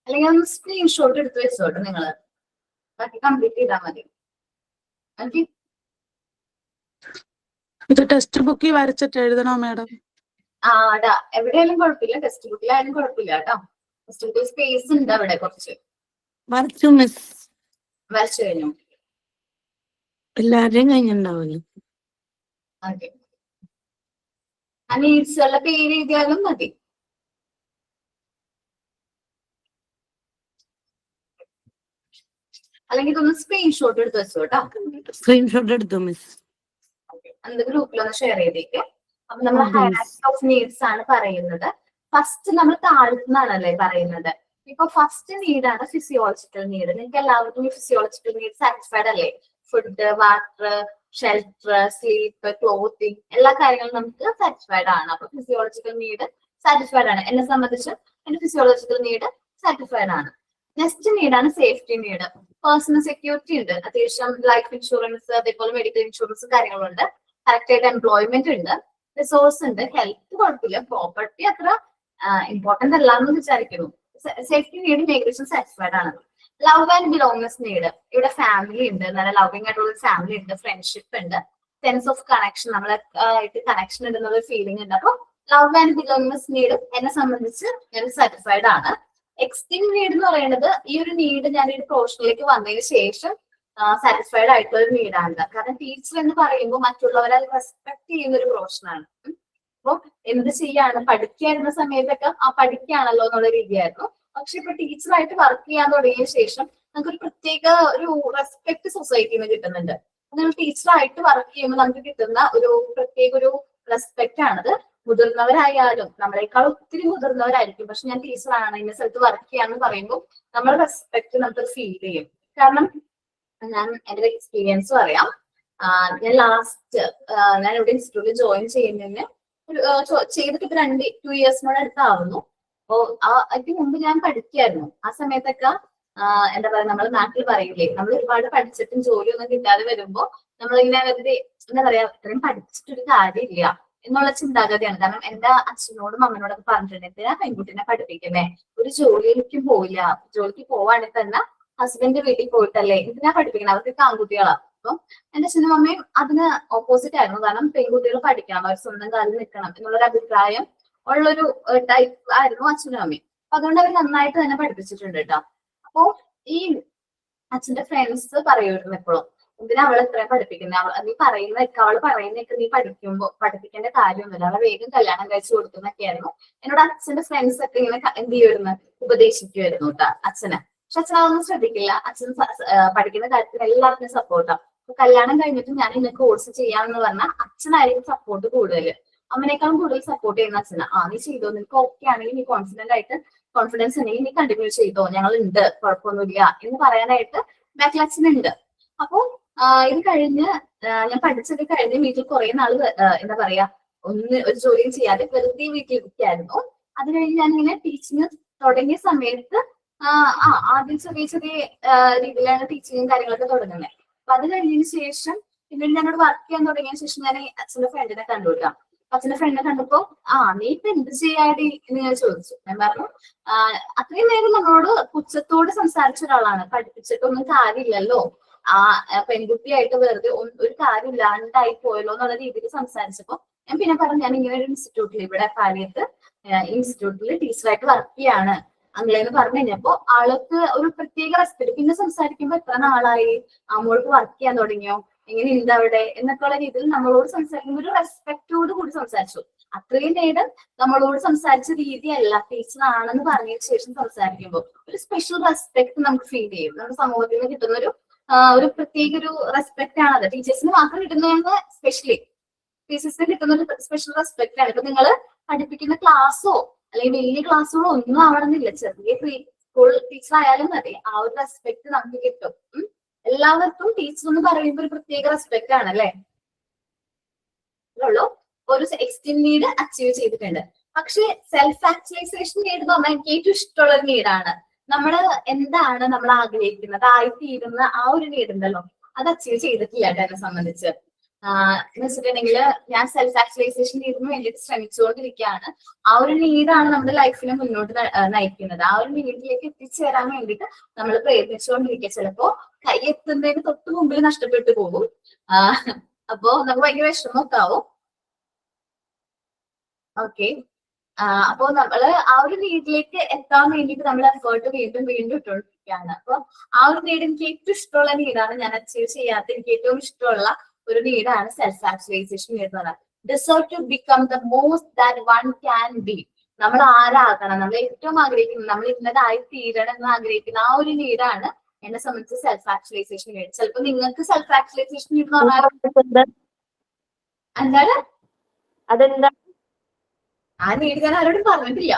S1: അല്ലെങ്കിൽ ഒന്ന് സ്ക്രീൻഷോട്ട് എടുത്ത് വെച്ചോട്ടെ നിങ്ങള്, ബാക്കി കംപ്ലീറ്റ് ചെയ്താൽ മതി. ഓക്കെ.
S5: ഇത് ടെക്സ്റ്റ് ബുക്കിൽ വരച്ചിട്ട് എഴുതണോ മാഡം?
S1: ആടാ, എവിടെയായാലും കുഴപ്പമില്ല, ടെക്സ്റ്റ് ബുക്കിലായാലും കുഴപ്പമില്ല കേട്ടോ. ടെക്സ്റ്റ് ബുക്കിൽ സ്പേസ് ഉണ്ട് അവിടെ കുറച്ച്.
S5: വരച്ചു മിസ്.
S1: വരച്ചു കഴിഞ്ഞു.
S5: എല്ലാവരുടെയും കഴിഞ്ഞിട്ടുണ്ടാവില്ല.
S1: ഓക്കെ. ആ നീഡ്സുകളുടെ പേര് എഴുതിയാലും മതി. അല്ലെങ്കിൽ ഇതൊന്ന് സ്ക്രീൻഷോട്ട് എടുത്ത് വെച്ചോ കേട്ടോ.
S5: സ്ക്രീൻഷോട്ട് എടുത്തു മിസ്.
S1: അത് ഗ്രൂപ്പിലൊന്ന് ഷെയർ ചെയ്തേക്ക്. അപ്പൊ നമ്മൾ ഹൈറാർക്കി ഓഫ് നീഡ്സ് ആണ് പറയുന്നത്. ഫസ്റ്റ് നമ്മൾ താഴ്ത്തുന്നതാണല്ലേ പറയുന്നത്. ഇപ്പൊ ഫസ്റ്റ് നീഡാണ് ഫിസിയോളജിക്കൽ നീഡ്. നിങ്ങൾക്ക് എല്ലാവർക്കും ഈ ഫിസിയോളജിക്കൽ നീഡ് സാറ്റിസ്ഫൈഡ് അല്ലേ? Food, water, shelter, sleep, clothing, എല്ലാ കാര്യങ്ങളും നമുക്ക് സാറ്റിസ്ഫൈഡ് ആണ്. അപ്പൊ ഫിസിയോളജിക്കൽ നീഡ് സാറ്റിസ്ഫൈഡ് ആണ്. എന്നെ സംബന്ധിച്ച് എന്റെ ഫിസിയോളജിക്കൽ നീഡ് സാറ്റിസ്ഫൈഡ് ആണ്. നെക്സ്റ്റ് നീഡാണ് സേഫ്റ്റി നീഡ്. പേഴ്സണൽ സെക്യൂരിറ്റി ഉണ്ട്, അത്യാവശ്യം ലൈഫ് ഇൻഷുറൻസ്, അതേപോലെ മെഡിക്കൽ ഇൻഷുറൻസ് കാര്യങ്ങളുണ്ട്, കറക്റ്റ് ആയിട്ട് എംപ്ലോയ്മെന്റ് ഉണ്ട്, റിസോഴ്സ് ഉണ്ട്, ഹെൽത്ത് കുഴപ്പമില്ല, പ്രോപ്പർട്ടി അത്ര ഇമ്പോർട്ടന്റ് അല്ലാന്ന് വിചാരിക്കുന്നു. സേഫ്റ്റി നീഡ് ഏകദേശം സാറ്റിസ്ഫൈഡ് ആണ്. ലവ് ആൻഡ് ബിലോങ്നെസ് നീഡ്, ഇവിടെ ഫാമിലി ഉണ്ട്, നല്ല ലവിങ് ആയിട്ടുള്ള ഫാമിലി ഉണ്ട്, ഫ്രണ്ട്ഷിപ്പ് ഉണ്ട്, സെൻസ് ഓഫ് കണക്ഷൻ, നമ്മളെ ആയിട്ട് കണക്ഷൻ ഉണ്ടെന്നുള്ള ഫീലിംഗ് ഉണ്ട്. അപ്പൊ ലവ് ആൻഡ് ബിലോങ്നെസ് നീഡ് എന്നെ സംബന്ധിച്ച് ഞാൻ സാറ്റിസ്ഫൈഡ് ആണ്. എക്സ്റ്റിങ് നീഡ് എന്ന് പറയുന്നത് ഈ ഒരു നീഡ് ഞാൻ ഈ പ്രൊഫഷനിലേക്ക് വന്നതിന് ശേഷം സാറ്റിസ്ഫൈഡ് ആയിട്ടുള്ള ഒരു നീഡാണ്. കാരണം ടീച്ചർ എന്ന് പറയുമ്പോൾ മറ്റുള്ളവരെ റെസ്പെക്ട് ചെയ്യുന്ന ഒരു പ്രൊഫഷനാണ്. അപ്പൊ എന്ത് ചെയ്യാണ്, പഠിക്കായിരുന്ന സമയത്തൊക്കെ ആ പഠിക്കുകയാണല്ലോ എന്നുള്ള രീതിയായിരുന്നു. പക്ഷെ ഇപ്പൊ ടീച്ചറായിട്ട് വർക്ക് ചെയ്യാൻ തുടങ്ങിയ ശേഷം നമുക്കൊരു പ്രത്യേക ഒരു റെസ്പെക്ട് സൊസൈറ്റിയിൽ നിന്ന് കിട്ടുന്നുണ്ട്. നിങ്ങൾ ടീച്ചറായിട്ട് വർക്ക് ചെയ്യുമ്പോൾ നമുക്ക് കിട്ടുന്ന ഒരു പ്രത്യേക ഒരു റെസ്പെക്ട് ആണത്. മുതിർന്നവരായാലും നമ്മളെക്കാൾ ഒത്തിരി മുതിർന്നവരായിരിക്കും, പക്ഷെ ഞാൻ ടീച്ചറാണ്, ഇന്ന സ്ഥലത്ത് വർക്ക് ചെയ്യാന്ന് പറയുമ്പോൾ നമ്മുടെ റെസ്പെക്ട് നമുക്ക് ഫീൽ ചെയ്യും. കാരണം ഞാൻ എന്റെ എക്സ്പീരിയൻസ് പറയാം. ഞാൻ ഞാൻ ഇവിടെ ഇൻസ്റ്റിറ്റ്യൂട്ടിൽ ജോയിൻ ചെയ്യുന്നതിന് ചെയ്തിട്ട് ഇപ്പൊ 2 ഇയേഴ്സിനോട് അടുത്താവുന്നു. അപ്പോ അതിന് മുമ്പ് ഞാൻ പഠിക്കായിരുന്നു. ആ സമയത്തൊക്കെ എന്താ പറയാ, നമ്മൾ നാട്ടിൽ പറയില്ലേ, നമ്മൾ ഒരുപാട് പഠിച്ചിട്ടും ജോലിയൊന്നും കിട്ടാതെ വരുമ്പോ നമ്മളിങ്ങനെ വെറുതെ എന്താ പറയാ, ഇത്രയും പഠിച്ചിട്ടൊരു കാര്യമില്ല എന്നുള്ള ചിന്താഗതിയാണ്. കാരണം എന്റെ അച്ഛനോടും അമ്മനോടൊക്കെ പറഞ്ഞിട്ടുണ്ട്, എന്തിനാ പെൺകുട്ടിനെ പഠിപ്പിക്കുന്നേ, ഒരു ജോലിക്കും പോയില്ല, ജോലിക്ക് പോവാണെങ്കിൽ തന്നെ ഹസ്ബൻഡ് വീട്ടിൽ പോയിട്ടല്ലേ എന്തിനാ പഠിപ്പിക്കണം, അവർക്ക് ആൺകുട്ടികളാ. അപ്പൊ എന്റെ അച്ഛനും അമ്മയും അതിന് ഓപ്പോസിറ്റ് ആയിരുന്നു. കാരണം പെൺകുട്ടികൾ പഠിക്കണം, അവർ സ്വന്തം കാലിൽ നിൽക്കണം എന്നുള്ളൊരു അഭിപ്രായം ഉള്ളൊരു ടൈപ്പ് ആയിരുന്നു അച്ഛനും അമ്മയും. അപ്പൊ അതുകൊണ്ട് അവർ നന്നായിട്ട് തന്നെ പഠിപ്പിച്ചിട്ടുണ്ട് കേട്ടോ. അപ്പോ ഈ അച്ഛന്റെ ഫ്രണ്ട്സ് പറയുമായിരുന്നു എപ്പോഴും, എന്തിനാ അവളെ ഇത്രയും പഠിപ്പിക്കുന്നത്, നീ പറയുന്നതൊക്കെ അവള് പറയുന്നതൊക്കെ നീ പഠിക്കുമ്പോ പഠിപ്പിക്കേണ്ട കാര്യമൊന്നുമില്ല, അവളെ വേഗം കല്യാണം കഴിച്ചു കൊടുക്കുന്നൊക്കെയായിരുന്നു. എന്നോട് അച്ഛന്റെ ഫ്രണ്ട്സ് ഒക്കെ ഇങ്ങനെ എന്ത് ചെയ്യുമായിരുന്നു, ഉപദേശിക്കുമായിരുന്നു കേട്ടോ അച്ഛനെ. പക്ഷെ അച്ഛൻ അതൊന്നും ശ്രദ്ധിക്കില്ല. അച്ഛൻ പഠിക്കുന്ന കാര്യത്തിൽ എല്ലാവർക്കും സപ്പോർട്ടാണ്. അപ്പൊ കല്യാണം കഴിഞ്ഞിട്ട് ഞാൻ ഇന്ന കോഴ്സ് ചെയ്യാമെന്ന് പറഞ്ഞാൽ അച്ഛനായിരിക്കും സപ്പോർട്ട് കൂടുതൽ. അമ്മനേക്കാളും കൂടുതൽ സപ്പോർട്ട് ചെയ്യുന്ന അച്ഛനാ. നീ ചെയ്തോ, നിനക്ക് ഓക്കെ ആണെങ്കിൽ, നീ കോൺഫിഡൻസ് ഉണ്ടെങ്കിൽ നീ കണ്ടിന്യൂ ചെയ്തോ, ഞങ്ങൾ ഉണ്ട്, കുഴപ്പമൊന്നുമില്ല എന്ന് പറയാനായിട്ട് ബാക്കിൽ അച്ഛനുണ്ട്. അപ്പൊ ഇത് കഴിഞ്ഞ് ഞാൻ പഠിച്ചത് കഴിഞ്ഞ് വീട്ടിൽ കുറെ നാള് എന്താ പറയാ, ഒരു ജോലിയും ചെയ്യാതെ വെറുതെ വീട്ടിലിരിക്കായിരുന്നു. അത് കഴിഞ്ഞ് ഞാനിങ്ങനെ ടീച്ചിങ് തുടങ്ങിയ സമയത്ത് ആദ്യം ചെറിയ ചെറിയ രീതിയിലാണ് ടീച്ചിങ്ങും കാര്യങ്ങളൊക്കെ തുടങ്ങുന്നത്. അപ്പൊ അത് കഴിഞ്ഞതിന് ശേഷം പിന്നീട് ഞാനോട് വർക്ക് ചെയ്യാൻ തുടങ്ങിയ ശേഷം ഞാൻ അച്ഛന്റെ ഫ്രണ്ടിനെ കണ്ടുപിട്ടാം. അച്ഛന്റെ ഫ്രണ്ടിനെ കണ്ടപ്പോ നീ ഇപ്പൊ എന്ത് ചെയ്യാടി എന്ന് ഞാൻ ചോദിച്ചു. ഞാൻ പറഞ്ഞു അത്രയും നേരം നമ്മളോട് പുച്ഛത്തോട് സംസാരിച്ച ഒരാളാണ്, പഠിപ്പിച്ചിട്ടൊന്നും കാര്യമില്ലല്ലോ, പെൺകുട്ടിയായിട്ട് വെറുതെ ഒരു കാര്യം ഇല്ലാണ്ടായി പോയല്ലോ എന്നുള്ള രീതിയിൽ സംസാരിച്ചപ്പോ ഞാൻ പിന്നെ പറഞ്ഞു ഞാൻ ഇങ്ങനെ ഒരു ഇൻസ്റ്റിറ്റ്യൂട്ടിൽ ഇവിടെ പാലിയത്ത് ഇൻസ്റ്റിറ്റ്യൂട്ടിൽ ടീച്ചറായിട്ട് വർക്ക് ചെയ്യാണ് അങ്ങനെ പറഞ്ഞു കഴിഞ്ഞപ്പോ ആൾക്ക് ഒരു പ്രത്യേക റെസ്പെക്ട്. പിന്നെ സംസാരിക്കുമ്പോ എത്ര നാളായി, മോൾക്ക് വർക്ക് ചെയ്യാൻ തുടങ്ങിയോ, എങ്ങനെ ഉണ്ട് അവിടെ എന്നൊക്കെയുള്ള രീതിയിൽ നമ്മളോട് സംസാരിക്കുമ്പോൾ ഒരു റെസ്പെക്റ്റോട് കൂടി സംസാരിച്ചു. അത്രയും നേരം നമ്മളോട് സംസാരിച്ച രീതിയല്ല ടീച്ചറാണെന്ന് പറഞ്ഞതിന് ശേഷം സംസാരിക്കുമ്പോൾ ഒരു സ്പെഷ്യൽ റെസ്പെക്ട് നമുക്ക് ഫീൽ ചെയ്യും. നമ്മുടെ സമൂഹത്തിൽ നിന്ന് കിട്ടുന്ന ഒരു പ്രത്യേക ഒരു റെസ്പെക്ട് ആണത്. ടീച്ചേഴ്സിന് മാത്രം കിട്ടുന്നതെന്ന് സ്പെഷ്യലി ടീച്ചേഴ്സിന് കിട്ടുന്ന ഒരു സ്പെഷ്യൽ റെസ്പെക്ട് ആണ്. ഇപ്പൊ നിങ്ങൾ പഠിപ്പിക്കുന്ന ക്ലാസ്സോ അല്ലെങ്കിൽ വലിയ ക്ലാസ്സുകളോ ഒന്നും ആവണമെന്നില്ല, ചെറിയ സ്കൂൾ ടീച്ചർ ആയാലും മതി, ആ ഒരു റെസ്പെക്ട് നമുക്ക് കിട്ടും. എല്ലാവർക്കും ടീച്ചർ എന്ന് പറയുമ്പോൾ ഒരു പ്രത്യേക റെസ്പെക്ട് ആണ് അല്ലെ ഉള്ളൂ. ഒരു എക്സ്ട്രീം നീഡ് അച്ചീവ് ചെയ്തിട്ടുണ്ട്. പക്ഷെ സെൽഫ് ആക്ച്വലൈസേഷൻ നീഡ് എന്ന് പറഞ്ഞാൽ എനിക്ക് ഏറ്റവും ഇഷ്ടമുള്ള ഒരു നീഡാണ്. നമ്മള് എന്താണ് നമ്മൾ ആഗ്രഹിക്കുന്നത് ആയിത്തീരുന്ന ആ ഒരു നീഡ് ഉണ്ടല്ലോ, അത് അച്ചീവ് ചെയ്തിട്ടില്ല എന്നെ സംബന്ധിച്ച്. എന്ന് വെച്ചിട്ടുണ്ടെങ്കിൽ ഞാൻ സെൽഫ് ആക്ച്വലൈസേഷൻ നീഡിന് വേണ്ടിയിട്ട് ശ്രമിച്ചുകൊണ്ടിരിക്കുകയാണ്. ആ ഒരു നീഡാണ് നമ്മുടെ ലൈഫിനെ മുന്നോട്ട് നയിക്കുന്നത്. ആ ഒരു നീഡിലേക്ക് എത്തിച്ചേരാൻ വേണ്ടിയിട്ട് നമ്മൾ പ്രയത്നിച്ചുകൊണ്ടിരിക്കുക. ചിലപ്പോ കൈ എത്തുന്നതിന് തൊട്ട് മുമ്പിൽ നഷ്ടപ്പെട്ടു പോകും. അപ്പോ നമുക്ക് ഭയങ്കര വിഷമമൊക്കെ ആവും. ഓക്കെ, അപ്പോ നമ്മള് ആ ഒരു നീഡിലേക്ക് എത്താൻ വേണ്ടിയിട്ട് നമ്മൾ എഫേർട്ട് വീണ്ടും വീണ്ടും ഇട്ടുകൊണ്ടിരിക്കുകയാണ്. അപ്പൊ ആ ഒരു നീഡ് എനിക്ക് ഏറ്റവും ഇഷ്ടമുള്ള നീഡാണ്. ഞാൻ അച്ചീവ് ചെയ്യാത്ത എനിക്ക് ഏറ്റവും ഇഷ്ടമുള്ള ഒരു നീഡാണ് സെൽഫ് ആക്ച്വലൈസേഷൻ നീഡ് എന്ന് പറയുന്നത്. Deserve to become the most that one can be. നമ്മൾ ആരാകണം, നമ്മൾ ഏറ്റവും ആഗ്രഹിക്കുന്നത്, നമ്മൾ ഇന്നതായി തീരണം എന്ന് ആഗ്രഹിക്കുന്ന ആ ഒരു നീഡാണ് എന്നെ സംബന്ധിച്ച് സെൽഫ് ആക്ച്വലൈസേഷൻ നീഡ്. ചിലപ്പോ നിങ്ങൾക്ക് സെൽഫ് ആക്ച്വലൈസേഷൻ നീഡ് എന്ന് പറഞ്ഞാൽ എന്താണ്,
S3: അതെന്താ
S1: ആ നീഡ് ഞാൻ ആരോടും പറഞ്ഞിട്ടില്ല.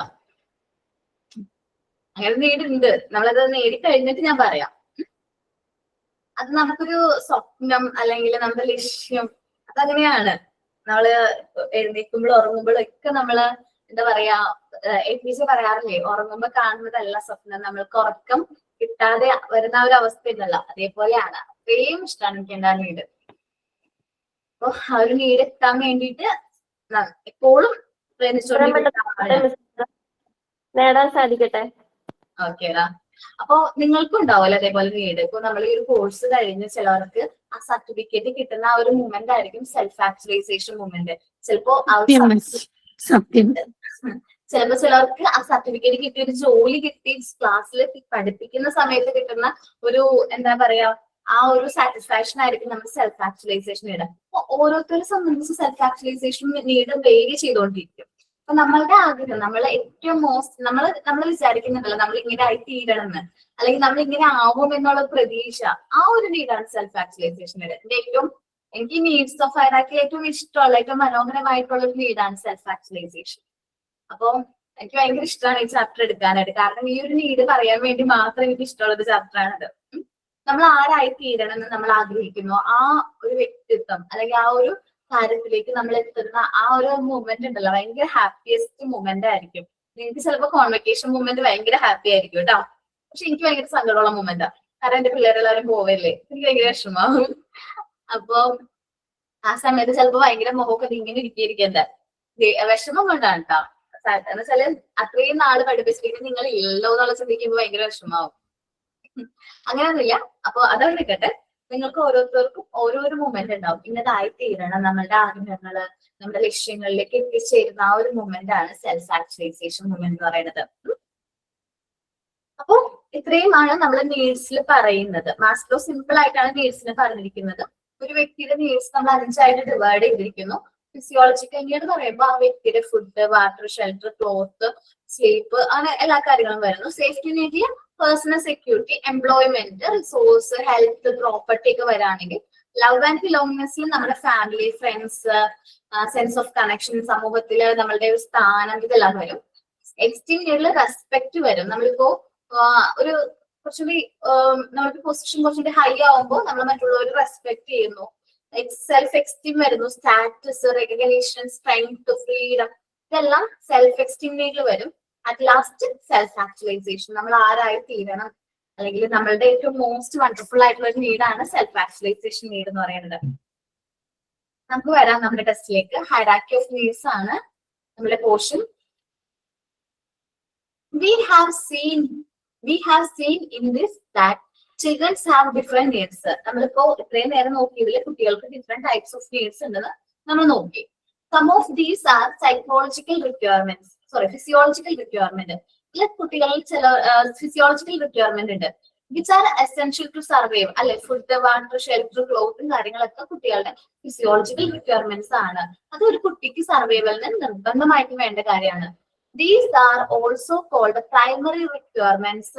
S1: അങ്ങനെ നീഡ് ഉണ്ട്, നമ്മളത് നേടിക്കഴിഞ്ഞിട്ട് ഞാൻ പറയാം. അത് നമുക്കൊരു സ്വപ്നം അല്ലെങ്കിൽ നമ്മുടെ ലക്ഷ്യം, അതങ്ങനെയാണ്. നമ്മള് എഴുന്നേൽക്കുമ്പോഴും ഉറങ്ങുമ്പോഴും ഒക്കെ നമ്മള് എന്താ പറയാ, എൽപിസി പറയാറില്ലേ, ഉറങ്ങുമ്പോ കാണുന്നതല്ല സ്വപ്നം, നമ്മൾക്ക് ഉറക്കം കിട്ടാതെ വരുന്ന ഒരു അവസ്ഥ ഉണ്ടല്ലോ, അതേപോലെയാണ്. അത്രയും ഇഷ്ടമാണ് എനിക്ക് എന്റെ ആ നീഡ്. അപ്പൊ ആ ഒരു നീഡ് എത്താൻ വേണ്ടിയിട്ട് എപ്പോഴും
S3: നേടാൻ സാധിക്കട്ടെ.
S1: ഓക്കേടാ. അപ്പൊ നിങ്ങൾക്കും ഉണ്ടാവുമല്ലോ അതേപോലെ നീഡ്. ഇപ്പൊ നമ്മൾ ഈ ഒരു കോഴ്സ് കഴിഞ്ഞ് ചിലവർക്ക് ആ സർട്ടിഫിക്കറ്റ് കിട്ടുന്ന ആ ഒരു മൂമെന്റ് ആയിരിക്കും സെൽഫ് ആക്ച്വലൈസേഷൻ മൂമെന്റ്. ചിലപ്പോ ചിലർക്ക് ആ സർട്ടിഫിക്കറ്റ് കിട്ടി, ഒരു ജോലി കിട്ടി, ക്ലാസ്സിൽ പഠിപ്പിക്കുന്ന സമയത്ത് കിട്ടുന്ന ഒരു എന്താ പറയാ ആ ഒരു സാറ്റിസ്ഫാക്ഷൻ ആയിരിക്കും നമ്മുടെ സെൽഫ് ആക്ച്വലൈസേഷൻ നീഡ്. അപ്പൊ ഓരോരുത്തരെ സംബന്ധിച്ച് സെൽഫ് ആക്ച്വലൈസേഷൻ നീഡ് വേരി ചെയ്തുകൊണ്ടിരിക്കും. അപ്പൊ നമ്മളുടെ ആഗ്രഹം, നമ്മൾ ഏറ്റവും നമ്മൾ വിചാരിക്കുന്നുണ്ടല്ലോ നമ്മൾ ഇങ്ങനെ ആയി തീരണമെന്ന്, അല്ലെങ്കിൽ നമ്മൾ ഇങ്ങനെ ആവും എന്നുള്ള പ്രതീക്ഷ, ആ ഒരു നീഡാണ് സെൽഫ് ആക്ച്വലൈസേഷൻ നീഡ്. എനിക്ക് നീഡ്സ് ഓഫ് ഹൈറാർക്കി ഏറ്റവും ഇഷ്ടമുള്ള ഏറ്റവും മനോഹരമായിട്ടുള്ള ഒരു നീഡാണ് സെൽഫ് ആക്ച്വലൈസേഷൻ. അപ്പൊ എനിക്ക് ഭയങ്കര ഇഷ്ടമാണ് ഈ ചാപ്റ്റർ എടുക്കാനായിട്ട്. കാരണം ഈ ഒരു നീഡ് പറയാൻ വേണ്ടി മാത്രം എനിക്ക് ഇഷ്ടമുള്ള ഒരു ചാപ്റ്റർ ആണത്. നമ്മൾ ആരായി തീരണം എന്ന് നമ്മൾ ആഗ്രഹിക്കുന്നു, ആ ഒരു വ്യക്തിത്വം അല്ലെങ്കിൽ ആ ഒരു കാര്യത്തിലേക്ക് നമ്മൾ എത്തുന്ന ആ ഒരു മൂമെന്റ് ഉണ്ടല്ലോ, ഭയങ്കര ഹാപ്പിയസ്റ്റ് മൂമെന്റ് ആയിരിക്കും. നിങ്ങൾക്ക് ചിലപ്പോൾ കോൺവെക്കേഷൻ മൂമെന്റ് ഭയങ്കര ഹാപ്പി ആയിരിക്കും കേട്ടോ. പക്ഷെ എനിക്ക് ഭയങ്കര സങ്കടമുള്ള മൂമെന്റാ. കാരണം എന്റെ പിള്ളേരെല്ലാവരും പോവല്ലേ, എനിക്ക് ഭയങ്കര വിഷമാവും. അപ്പൊ ആ സമയത്ത് ചിലപ്പോ ഭയങ്കര മുഖമൊക്കെ ഇങ്ങനെ ഇരിക്കണ്ട വിഷമം കൊണ്ടാണ് കേട്ടോ. എന്ന് വെച്ചാല് അത്രയും നാള് പഠിപ്പിച്ചിട്ട് നിങ്ങൾ ഇല്ലല്ലോ എന്നുള്ള ചിന്തിക്കുമ്പോ ഭയങ്കര വിഷമാവും. അങ്ങനെയൊന്നുമില്ല. അപ്പൊ അതവിടെ നിൽക്കട്ടെ. നിങ്ങൾക്ക് ഓരോരുത്തർക്കും ഓരോരോ മൂമെന്റ് ഉണ്ടാവും, ഇന്നതായി തീരണം, നമ്മളുടെ ആഗ്രഹങ്ങള് നമ്മുടെ ലക്ഷ്യങ്ങളിലേക്ക് എത്തിച്ചേരുന്ന ആ ഒരു മൂമെന്റ് ആണ് സെൽഫ് ആക്ച്വലൈസേഷൻ മൂമെന്റ് എന്ന് പറയുന്നത്. അപ്പൊ ഇത്രയുമാണ് നമ്മൾ നീഡ്സിൽ പറയുന്നത്. മാസ്ലോ സിമ്പിൾ ആയിട്ടാണ് നീഡ്സിനെ പറഞ്ഞിരിക്കുന്നത്. ഒരു വ്യക്തിയുടെ നീഡ്സ് നമ്മൾ 5ആയിട്ട് ഡിവൈഡ് ചെയ്തിരിക്കുന്നു. ഫിസിയോളജിക്കൽ നീഡ് എന്ന് പറയുമ്പോൾ ആ വ്യക്തിയുടെ food, water, shelter, cloth, sleep, അങ്ങനെ എല്ലാ കാര്യങ്ങളും വരുന്നു. Safety needle personal security, employment, resource, health, property ഒക്കെ വരാണെങ്കിൽ, ലവ് ആൻഡ് ബിലോങ്ങിങ്സിൽ നമ്മുടെ family, friends, sense of connection, സമൂഹത്തില് നമ്മളുടെ ഒരു സ്ഥാനം, ഇതെല്ലാം വരും. എക്സ്ട്രീം നീഡിൽ റെസ്പെക്ട് വരും. നമ്മളിപ്പോ ഒരു കുറച്ചുകൂടി നമ്മൾക്ക് പൊസിഷൻ കുറച്ചുകൂടി ഹൈ ആവുമ്പോൾ നമ്മൾ മറ്റുള്ളവർ റെസ്പെക്ട് ചെയ്യുന്നു. സെൽഫ് എക്സ്റ്റീം വരുന്നു, സ്റ്റാറ്റസ്, റെക്കഗ്നീഷൻ, സ്ട്രെങ്ത്, ഫ്രീഡം, ഇതെല്ലാം സെൽഫ് എസ്റ്റീം നീഡിൽ വരും. അറ്റ് ലാസ്റ്റ് സെൽഫ് ആക്ച്വലൈസേഷൻ, നമ്മൾ ആരായി തീരണം, അല്ലെങ്കിൽ നമ്മളുടെ ഏറ്റവും മോസ്റ്റ് വണ്ടർഫുൾ ആയിട്ടുള്ള ഒരു നീഡാണ് സെൽഫ് ആക്ച്വലൈസേഷൻ നീഡ് എന്ന് പറയുന്നത്. നമുക്ക് വരാം നമ്മുടെ ടെസ്റ്റിലേക്ക്. ഹൈറാർക്കി ഓഫ് നീഡ്സ് ആണ് നമ്മുടെ portion. We have seen in this that children have different needs. നമ്മളിപ്പോ ഇത്രയും നേരം നോക്കിയതിൽ കുട്ടികൾക്ക് ഡിഫറെന്റ് ടൈപ്സ് ഓഫ് നീഡ്സ് ഉണ്ടെന്ന് നമ്മൾ നോക്കി. Some of these are physiological requirement. ഇതിൽ കുട്ടികളിൽ ചില ഫിസിയോളജിക്കൽ റിക്വയർമെന്റ് ഉണ്ട്, which are essential to survive. അല്ലെ, ഫുഡ്, വാട്ടർ, ഷെൽട്ടർ, ക്ലോത്തും കാര്യങ്ങളൊക്കെ കുട്ടികളുടെ ഫിസിയോളജിക്കൽ റിക്വയർമെന്റ്സ് ആണ്. അത് ഒരു കുട്ടിക്ക് സർവൈവലിന് നിർബന്ധമായിട്ടും വേണ്ട കാര്യമാണ്. These are also called primary requirements,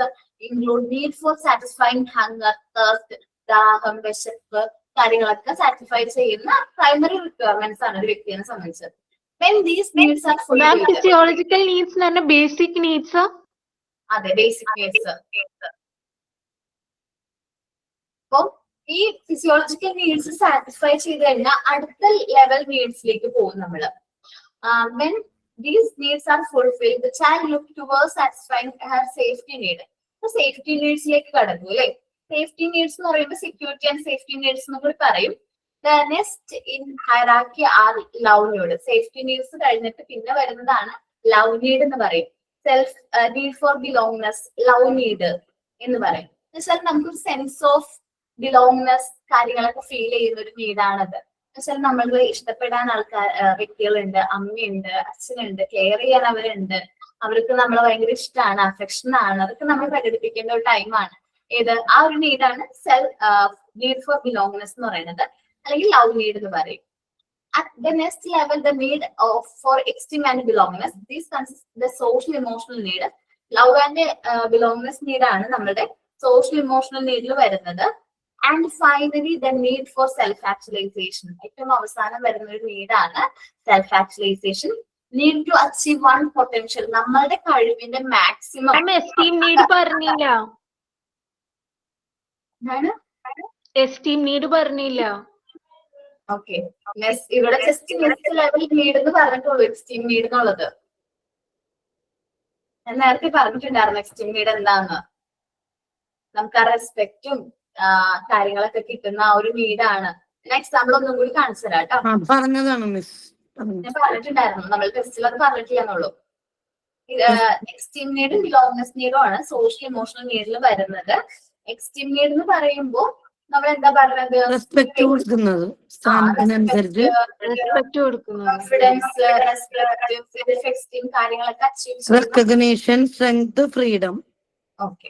S1: include need for satisfying hunger, thirst, ദാഹം, വിശപ്പ് കാര്യങ്ങളൊക്കെ സാറ്റിസ്ഫൈ ചെയ്യുന്ന പ്രൈമറി റിക്വയർമെന്റ്സ് ആണ് ഒരു വ്യക്തിയെ സംബന്ധിച്ച്. When these needs are fulfilled,
S4: physiological needs തന്നെ ബേസിക് നീഡ്സ്.
S1: അതെ, ബേസിക് നീഡ്സ്. അപ്പൊ ഈ ഫിസിയോളജിക്കൽ നീഡ്സ് സാറ്റിസ്ഫൈ ചെയ്ത് കഴിഞ്ഞാൽ അടുത്ത ലെവൽ നീഡ്സിലേക്ക് പോകും നമ്മള്. When these needs are fulfilled, the child look towards satisfying her safety need. Safety നീഡ്സിലേക്ക് കടക്കും അല്ലെ. സേഫ്റ്റി നീഡ്സ് എന്ന് പറയുമ്പോൾ സെക്യൂരിറ്റി ആൻഡ് സേഫ്റ്റി നീഡ്സ് എന്ന് കൂടി പറയും. The next in hierarchy are love need. Safety needs കഴിഞ്ഞിട്ട് പിന്നെ വരുന്നതാണ് ലവ് നീഡ് എന്ന് പറയും. Self need for belongingness, love need എന്ന് പറയും. എന്നുവെച്ചാൽ നമുക്കൊരു സെൻസ് ഓഫ് ബിലോങ്നെസ് കാര്യങ്ങളൊക്കെ ഫീൽ ചെയ്യുന്ന ഒരു നീഡാണത്. എന്നുവെച്ചാൽ നമ്മൾ ഇഷ്ടപ്പെടാൻ വ്യക്തികളുണ്ട്, അമ്മയുണ്ട്, അച്ഛനുണ്ട്, കെയർ ചെയ്യാൻ അവരുണ്ട്, അവർക്ക് നമ്മളെ ഭയങ്കര ഇഷ്ടമാണ്, അഫെക്ഷൻ ആണ്, അതൊക്കെ നമ്മൾ പ്രകടിപ്പിക്കേണ്ട ഒരു ടൈമാണ്. ഏത് ആ ഒരു നീഡാണ് നീഡ് ഫോർ ബിലോങ്നെസ് എന്ന് പറയുന്നത്, അല്ലെങ്കിൽ ലവ് നീഡ് എന്ന് പറയും. At the next level, the need for esteem and belongingness. These consist the social emotional need. Love and belongingness need ആണ് നമ്മുടെ social emotional നീഡിൽ വരുന്നത്. And finally, the need for self actualization. ഏറ്റവും അവസാനം വരുന്ന ഒരു നീഡാണ് self actualization. Need to achieve one potential. നമ്മളുടെ കഴിവിന്റെ മാക്സിമം.
S4: എസ്റ്റീം നീഡ് പറഞ്ഞില്ല. എസ്റ്റീം നീഡ് പറഞ്ഞില്ല.
S1: ഓക്കെ, ഇവിടെ ജസ്റ്റ് നെക്സ്റ്റ് ലെവൽ നീഡ് എന്ന് പറഞ്ഞിട്ടുള്ളൂ, എക്സ്റ്റീം നീഡ് എന്നുള്ളത്. ഞാൻ നേരത്തെ പറഞ്ഞിട്ടുണ്ടായിരുന്നു എക്സ്റ്റീം നീഡ് എന്താന്ന്. നമുക്ക് ആ റെസ്പെക്റ്റും കാര്യങ്ങളൊക്കെ കിട്ടുന്ന ആ ഒരു നീഡാണ്. ഞാൻ എക്സാമ്പിൾ ഒന്നും കൂടി കാണിച്ചു തരാം കേട്ടോ.
S5: പറഞ്ഞതാണ് മിസ്.
S1: ഞാൻ പറഞ്ഞിട്ടുണ്ടായിരുന്നു, നമ്മൾ ടെസ്റ്റിൽ അത് പറഞ്ഞിട്ടില്ലെന്നുള്ളൂ. എക്സ്റ്റീം നീഡും ബിലോങ്നെസ് നീഡും ആണ് സോഷ്യൽ ഇമോഷണൽ നീഡിൽ വരുന്നത്. എക്സ്റ്റീം നീഡ് എന്ന് പറയുമ്പോൾ നമ്മൾ എന്താ പറയുന്നത്?
S5: റെസ്പെക്ട് കൊടുക്കുന്നത്, സ്ഥാനത്തിനനുസരിച്ച്
S1: കോൺഫിഡൻസ്, റെസ്പെക്ട്, സെൽഫ് എസ്റ്റീം കാര്യങ്ങളൊക്കെ അച്ചീവ് ചെയ്യുക.
S5: Recognition, strength, freedom.
S1: Okay,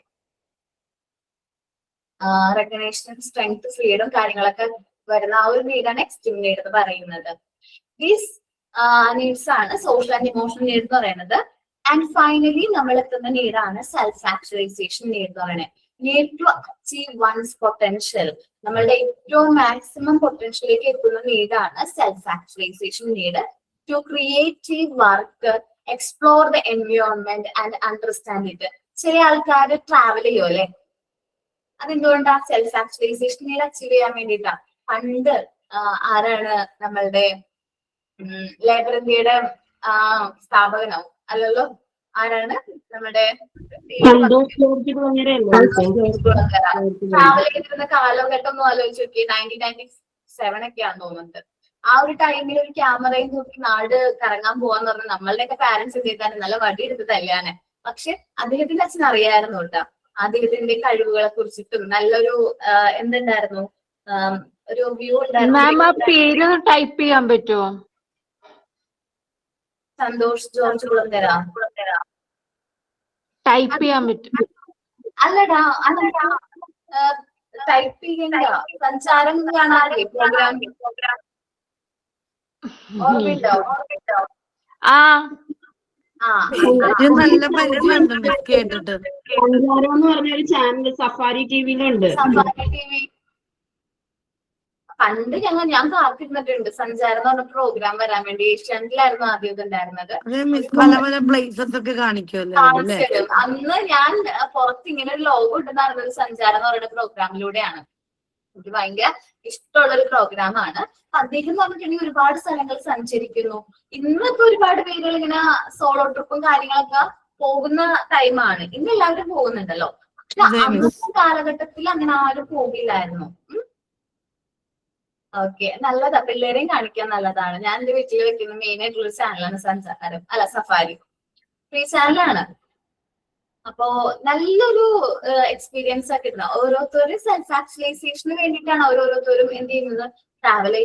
S1: recognition, strength, freedom കാര്യങ്ങളൊക്കെ വരുന്ന ആ ഒരു നീഡാണ് എക്സ്റ്റീം നീഡ് എന്ന് പറയുന്നത്. ദീസ് നീഡ്സ് ആണ് സോഷ്യൽ ആൻഡ് ഇമോഷണൽ നീഡ് എന്ന് പറയുന്നത്. ആൻഡ് ഫൈനലി നമ്മൾ എത്തുന്ന നീഡാണ് സെൽഫ് ആക്ച്വലൈസേഷൻ നീഡ് എന്ന് പറയുന്നത്. Need to achieve one's potential. നമ്മളുടെ ഏറ്റവും മാക്സിമം പൊട്ടൻഷ്യലിലേക്ക് എത്തുന്ന നീഡാണ് self actualisation need. To creative work, explore the environment and understand it. ചില ആൾക്കാർ ട്രാവൽ ചെയ്യും അല്ലെ, അതെന്തുകൊണ്ടാ? സെൽഫ് ആക്ച്വലൈസേഷൻ നീഡ് അച്ചീവ് ചെയ്യാൻ വേണ്ടിയിട്ടാ. പണ്ട് ആരാണ് നമ്മളുടെ ലേബർ ഇന്ത്യയുടെ സ്ഥാപകനോ അല്ലല്ലോ, ആരാണ് നമ്മുടെ ട്രാവൽ ചെയ്തിരുന്ന കാലഘട്ടം ഒന്ന് ആലോചിച്ച് നോക്കി. 1997 ഒക്കെയാന്ന് തോന്നുന്നുണ്ട്. ആ ഒരു ടൈമിൽ ഒരു ക്യാമറയും നോക്കി നാട് കറങ്ങാൻ പോവാന്ന് പറഞ്ഞാൽ നമ്മളുടെയൊക്കെ പാരന്റ്സ് എന്ത് ചെയ്താലും നല്ല വടി എടുത്ത് തല്ലാനെ. പക്ഷെ അദ്ദേഹത്തിന്റെ അച്ഛൻ അറിയായിരുന്നു കേട്ടോ അദ്ദേഹത്തിന്റെ കഴിവുകളെ കുറിച്ചിട്ടും. നല്ലൊരു എന്തുണ്ടായിരുന്നു, ഒരു വ്യൂ ഉണ്ടായിരുന്നു.
S4: പേര് ടൈപ്പ് ചെയ്യാൻ പറ്റുമോ?
S1: സന്തോഷ് ജോർജ് കുളങ്കര.
S4: ടൈപ്പ് ചെയ്യാൻ പറ്റും?
S1: അല്ലടാ, ടൈപ്പ് ചെയ്യണ്ട, സഞ്ചാരം കാണാറില്ലേ പ്രോഗ്രാം? ഓർമ്മയുണ്ടോ?
S5: നല്ല പരിചയമുണ്ട് കേട്ടിട്ട്.
S6: സഞ്ചാരം എന്ന് പറഞ്ഞ ഒരു ചാനൽ സഫാരി ടിവിയിലുണ്ട്.
S1: സഫാരി ടിവി പണ്ട് ഞാൻ കാത്തിരുന്നിട്ടുണ്ട്. സഞ്ചാരം എന്ന് പറഞ്ഞ പ്രോഗ്രാം വരാൻ വേണ്ടി. ഏഷ്യാനെറ്റിലായിരുന്നു ആദ്യം ഇത് ഉണ്ടായിരുന്നത്.
S5: പല പല പ്ലേസസ് ഒക്കെ കാണിക്കുമല്ലോ.
S1: അന്ന് ഞാൻ പുറത്ത് ഇങ്ങനെ ഒരു ലോഗോ ഇട്ടുണ്ടായിരുന്നത് സഞ്ചാരം എന്ന് പറയുന്ന പ്രോഗ്രാമിലൂടെയാണ്. എനിക്ക് ഭയങ്കര ഇഷ്ടമുള്ള ഒരു പ്രോഗ്രാമാണ്. അദ്ദേഹം എന്ന് പറഞ്ഞിട്ടുണ്ടെങ്കിൽ ഒരുപാട് സ്ഥലങ്ങൾ സഞ്ചരിക്കുന്നു. ഇന്നിപ്പോ ഒരുപാട് പേരുകൾ ഇങ്ങനെ സോളോ ട്രിപ്പും കാര്യങ്ങളൊക്കെ പോകുന്ന ടൈമാണ്. ഇന്ന് എല്ലാവരും പോകുന്നുണ്ടല്ലോ. പക്ഷെ അന്നത്തെ കാലഘട്ടത്തിൽ അങ്ങനെ ആരും പോകില്ലായിരുന്നു. ഓക്കെ, നല്ലതാ. പിള്ളേരെയും കാണിക്കാൻ നല്ലതാണ്. ഞാൻ എന്റെ വീട്ടിൽ വെക്കുന്ന മെയിൻ ആയിട്ടുള്ള ചാനലാണ് സംസാരം, അല്ല സഫാരി ഫ്രീ ചാനലാണ്. അപ്പോ നല്ലൊരു എക്സ്പീരിയൻസ് ഒക്കെ കിട്ടുന്നത്. ഓരോരുത്തരും സെൽഫ് ആക്ച്വലൈസേഷന് വേണ്ടിയിട്ടാണ് ഓരോരുത്തരും എന്ത് ചെയ്യുന്നത്, ട്രാവൽ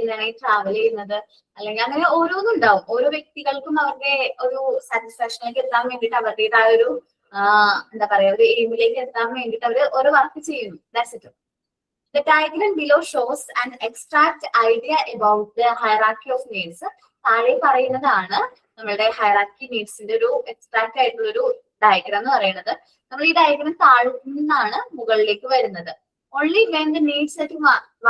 S1: ചെയ്യുന്നത്, അല്ലെങ്കിൽ അങ്ങനെ ഓരോന്നും ഉണ്ടാവും. ഓരോ വ്യക്തികൾക്കും അവരുടെ ഒരു സാറ്റിസ്ഫാക്ഷനിലേക്ക് എത്താൻ വേണ്ടിയിട്ട് അവരുടേതായ ഒരു എന്താ പറയാ ഒരു എയിമിലേക്ക് എത്താൻ വേണ്ടിയിട്ട് അവർ ഓരോ വർക്ക് ചെയ്യുന്നു. That's it. The diagram below shows an abstract idea about the hierarchy of needs. താഴെ പറയുന്നതാണ് നമ്മളുടെ ഹൈറാർക്കി നീഡ്സിന്റെ ഒരു എക്സ്ട്രാക്ട് ആയിട്ടുള്ള ഒരു ഡയഗ്രാം എന്ന് പറയുന്നത്. നമ്മൾ ഈ ഡയഗ്രാം താഴെ നിന്നാണ് മുകളിലേക്ക് വരുന്നത്. Only when the needs at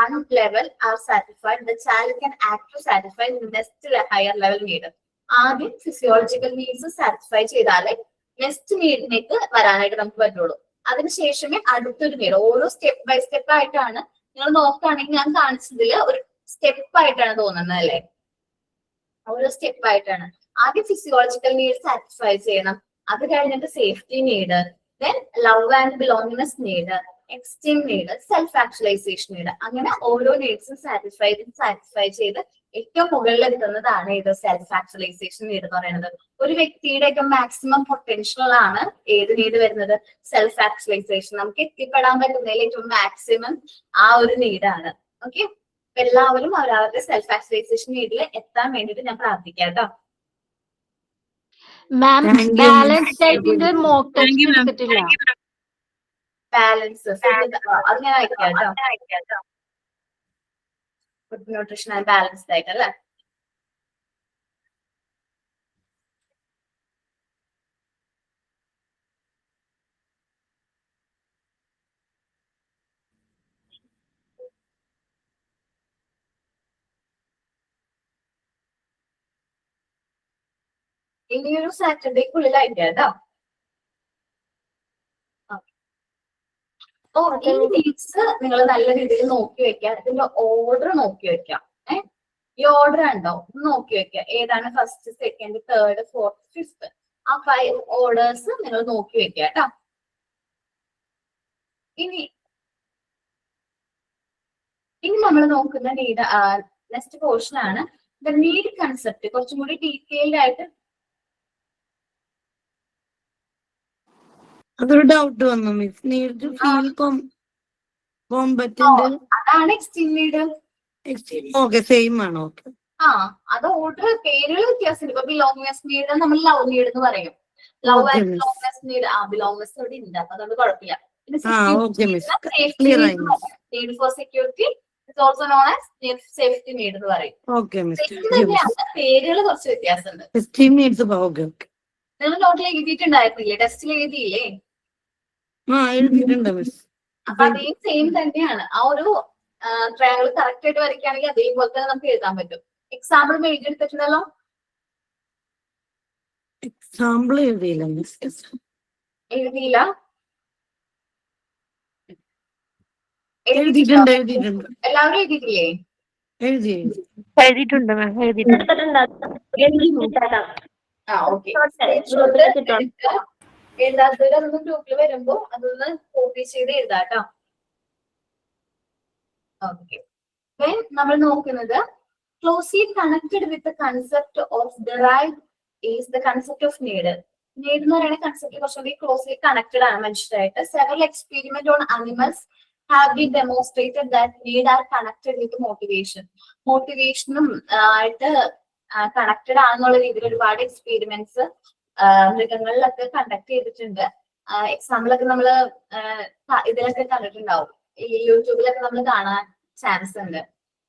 S1: one level are satisfied, the child can act to satisfy the next higher level need. ആദ്യം ഫിസിയോളജിക്കൽ നീഡ്സ് സാറ്റിസ്ഫൈ ചെയ്താലേ നെക്സ്റ്റ് നീഡിലേക്ക് വരാനായിട്ട് നമുക്ക് പറ്റുള്ളൂ. അതിനുശേഷമേ അടുത്തൊരു നീഡ്. ഓരോ സ്റ്റെപ്പ് ബൈ സ്റ്റെപ്പ് ആയിട്ടാണ്. നിങ്ങൾ നോക്കുകയാണെങ്കിൽ ഞാൻ കാണിച്ചതിൽ ഒരു സ്റ്റെപ്പ് ആയിട്ടാണ് തോന്നുന്നത് അല്ലേ? ഓരോ സ്റ്റെപ്പ് ആയിട്ടാണ്. ആദ്യം ഫിസിയോളജിക്കൽ നീഡ് സാറ്റിസ്ഫൈ ചെയ്യണം. അത് കഴിഞ്ഞിട്ട് safety need, then love and belongingness need, esteem need, self actualisation need. അങ്ങനെ ഓരോ നീഡ്സും സാറ്റിസ്ഫൈ ചെയ്ത് ഏറ്റവും മുകളിൽ എത്തുന്നതാണ് ഇത് സെൽഫ് ആക്ച്വലൈസേഷൻ നീഡ് എന്ന് പറയുന്നത്. ഒരു വ്യക്തിയുടെ ഒക്കെ മാക്സിമം പൊട്ടൻഷ്യൽ ആണ് ഏത് നീഡ് വരുന്നത്, സെൽഫ് ആക്ച്വലൈസേഷൻ. നമുക്ക് എത്തിപ്പെടാൻ പറ്റുന്നതിൽ ഏറ്റവും മാക്സിമം ആ ഒരു നീഡാണ്. ഓക്കെ, എല്ലാവരും അവരവരുടെ സെൽഫ് ആക്ച്വലൈസേഷൻ നീഡിൽ എത്താൻ വേണ്ടിയിട്ട് ഞാൻ പ്രാർത്ഥിക്കാം കേട്ടോ.
S4: മാം, ബാലൻസ് ഡയറ്റിന്റെ മോക്ക് ടെസ്റ്റ് എടുത്തിട്ടില്ല.
S1: ബാലൻസ് അത് ഞാൻ അയക്കാം കേട്ടോ. ഫുഡ് ന്യൂട്രീഷൻ ആൻഡ് ബാലൻസ്ഡ് ആയിട്ട് അല്ലേ? ഇനിയൊരു സാറ്റർഡേക്കുള്ളിലായിട്ട് കേട്ടോ. അപ്പോ ഈ ഡേറ്റ്സ് നിങ്ങൾ നല്ല രീതിയിൽ നോക്കി വെക്കുക. ഇതിന്റെ ഓർഡർ നോക്കി വെക്കാം. ഈ ഓർഡർ ഉണ്ടോ നോക്കി വെക്കുക. ഏതാണ് first, second, third, fourth, fifth, ആ 5 ഓർഡേഴ്സ് നിങ്ങൾ നോക്കി വെക്കുക കേട്ടോ. ഇനി നമ്മൾ നോക്കുന്ന നീഡ് നെക്സ്റ്റ് പോർഷൻ ആണ് ദ നീഡ് കൺസെപ്റ്റ്. കുറച്ചും കൂടി ഡീറ്റെയിൽഡ് ആയിട്ട്.
S5: അതൊരു ഡൗട്ട് വന്നു മിസ്. നീഡ് ഫീൽ കോമ്പറ്റന്റ്,
S1: അതാണ് എക്സ്റ്റീം നീഡ്.
S5: ഓക്കെ, സെയിം ആണ്. ഓക്കെ,
S1: അത് ഓർഡർ പേരുകൾ വ്യത്യാസമുണ്ട്. ഇപ്പൊ ബിലോങ്നെസ് നീഡ് നമ്മൾ ലവ് നീഡ് എന്ന് പറയും. Love and belongingness need. Belongingness ഇവിടെ ഉണ്ട്, അപ്പൊ അതുകൊണ്ട് കുഴപ്പമില്ല. Need for security also known as safety need എന്ന് പറയും. പേരുകൾ കുറച്ച് വ്യത്യാസമുണ്ട്. നിങ്ങൾ നോട്ടിൽ എഴുതിയിട്ടുണ്ടായിരുന്നില്ലേ? ടെസ്റ്റിൽ എഴുതിയില്ലേ? അപ്പൊ അതേ സെയിം തന്നെയാണ്. ആ ഒരു ട്രയാങ്കിൾ കറക്റ്റ് ആയിട്ട് വരയ്ക്കുകയാണെങ്കിൽ അതേപോലെ തന്നെ നമുക്ക് എഴുതാൻ പറ്റും. എക്സാമ്പിൾ എഴുതിയെടുത്തിട്ടുണ്ടല്ലോ?
S5: എക്സാമ്പിൾ എഴുതിയില്ല.
S1: എഴുതിയില്ല? എല്ലാവരും എഴുതിയിട്ടില്ലേ?
S3: എഴുതിയിട്ടുണ്ട് മാം,
S1: എഴുതാത്തവരൊന്നും ഗ്രൂപ്പിൽ വരുമ്പോ അതൊന്ന് കോപ്പി ചെയ്ത് എഴുതാട്ടോ. ഓക്കെ, നമ്മൾ നോക്കുന്നത് closely connected with the concept of derived is the concept of need. Need എന്ന് പറയുന്ന കൺസെപ്റ്റ് കുറച്ചുകൂടി ക്ലോസ്ലി കണക്റ്റഡ് ആണ് മനുഷ്യരായിട്ട്. Several experiment on animals have been demonstrated that need are connected with motivation. മോട്ടിവേഷനും ആയിട്ട് കണക്റ്റഡ് ആണെന്നുള്ള രീതിയിൽ ഒരുപാട് എക്സ്പെരിമെന്റ്സ് മൃഗങ്ങളിലൊക്കെ കണ്ടക്ട് ചെയ്തിട്ടുണ്ട്. എക്സാമ്പിളൊക്കെ നമ്മള് ഇതിലൊക്കെ കണ്ടിട്ടുണ്ടാവും. ഈ യൂട്യൂബിലൊക്കെ നമ്മൾ കാണാൻ ചാൻസ് ഉണ്ട്.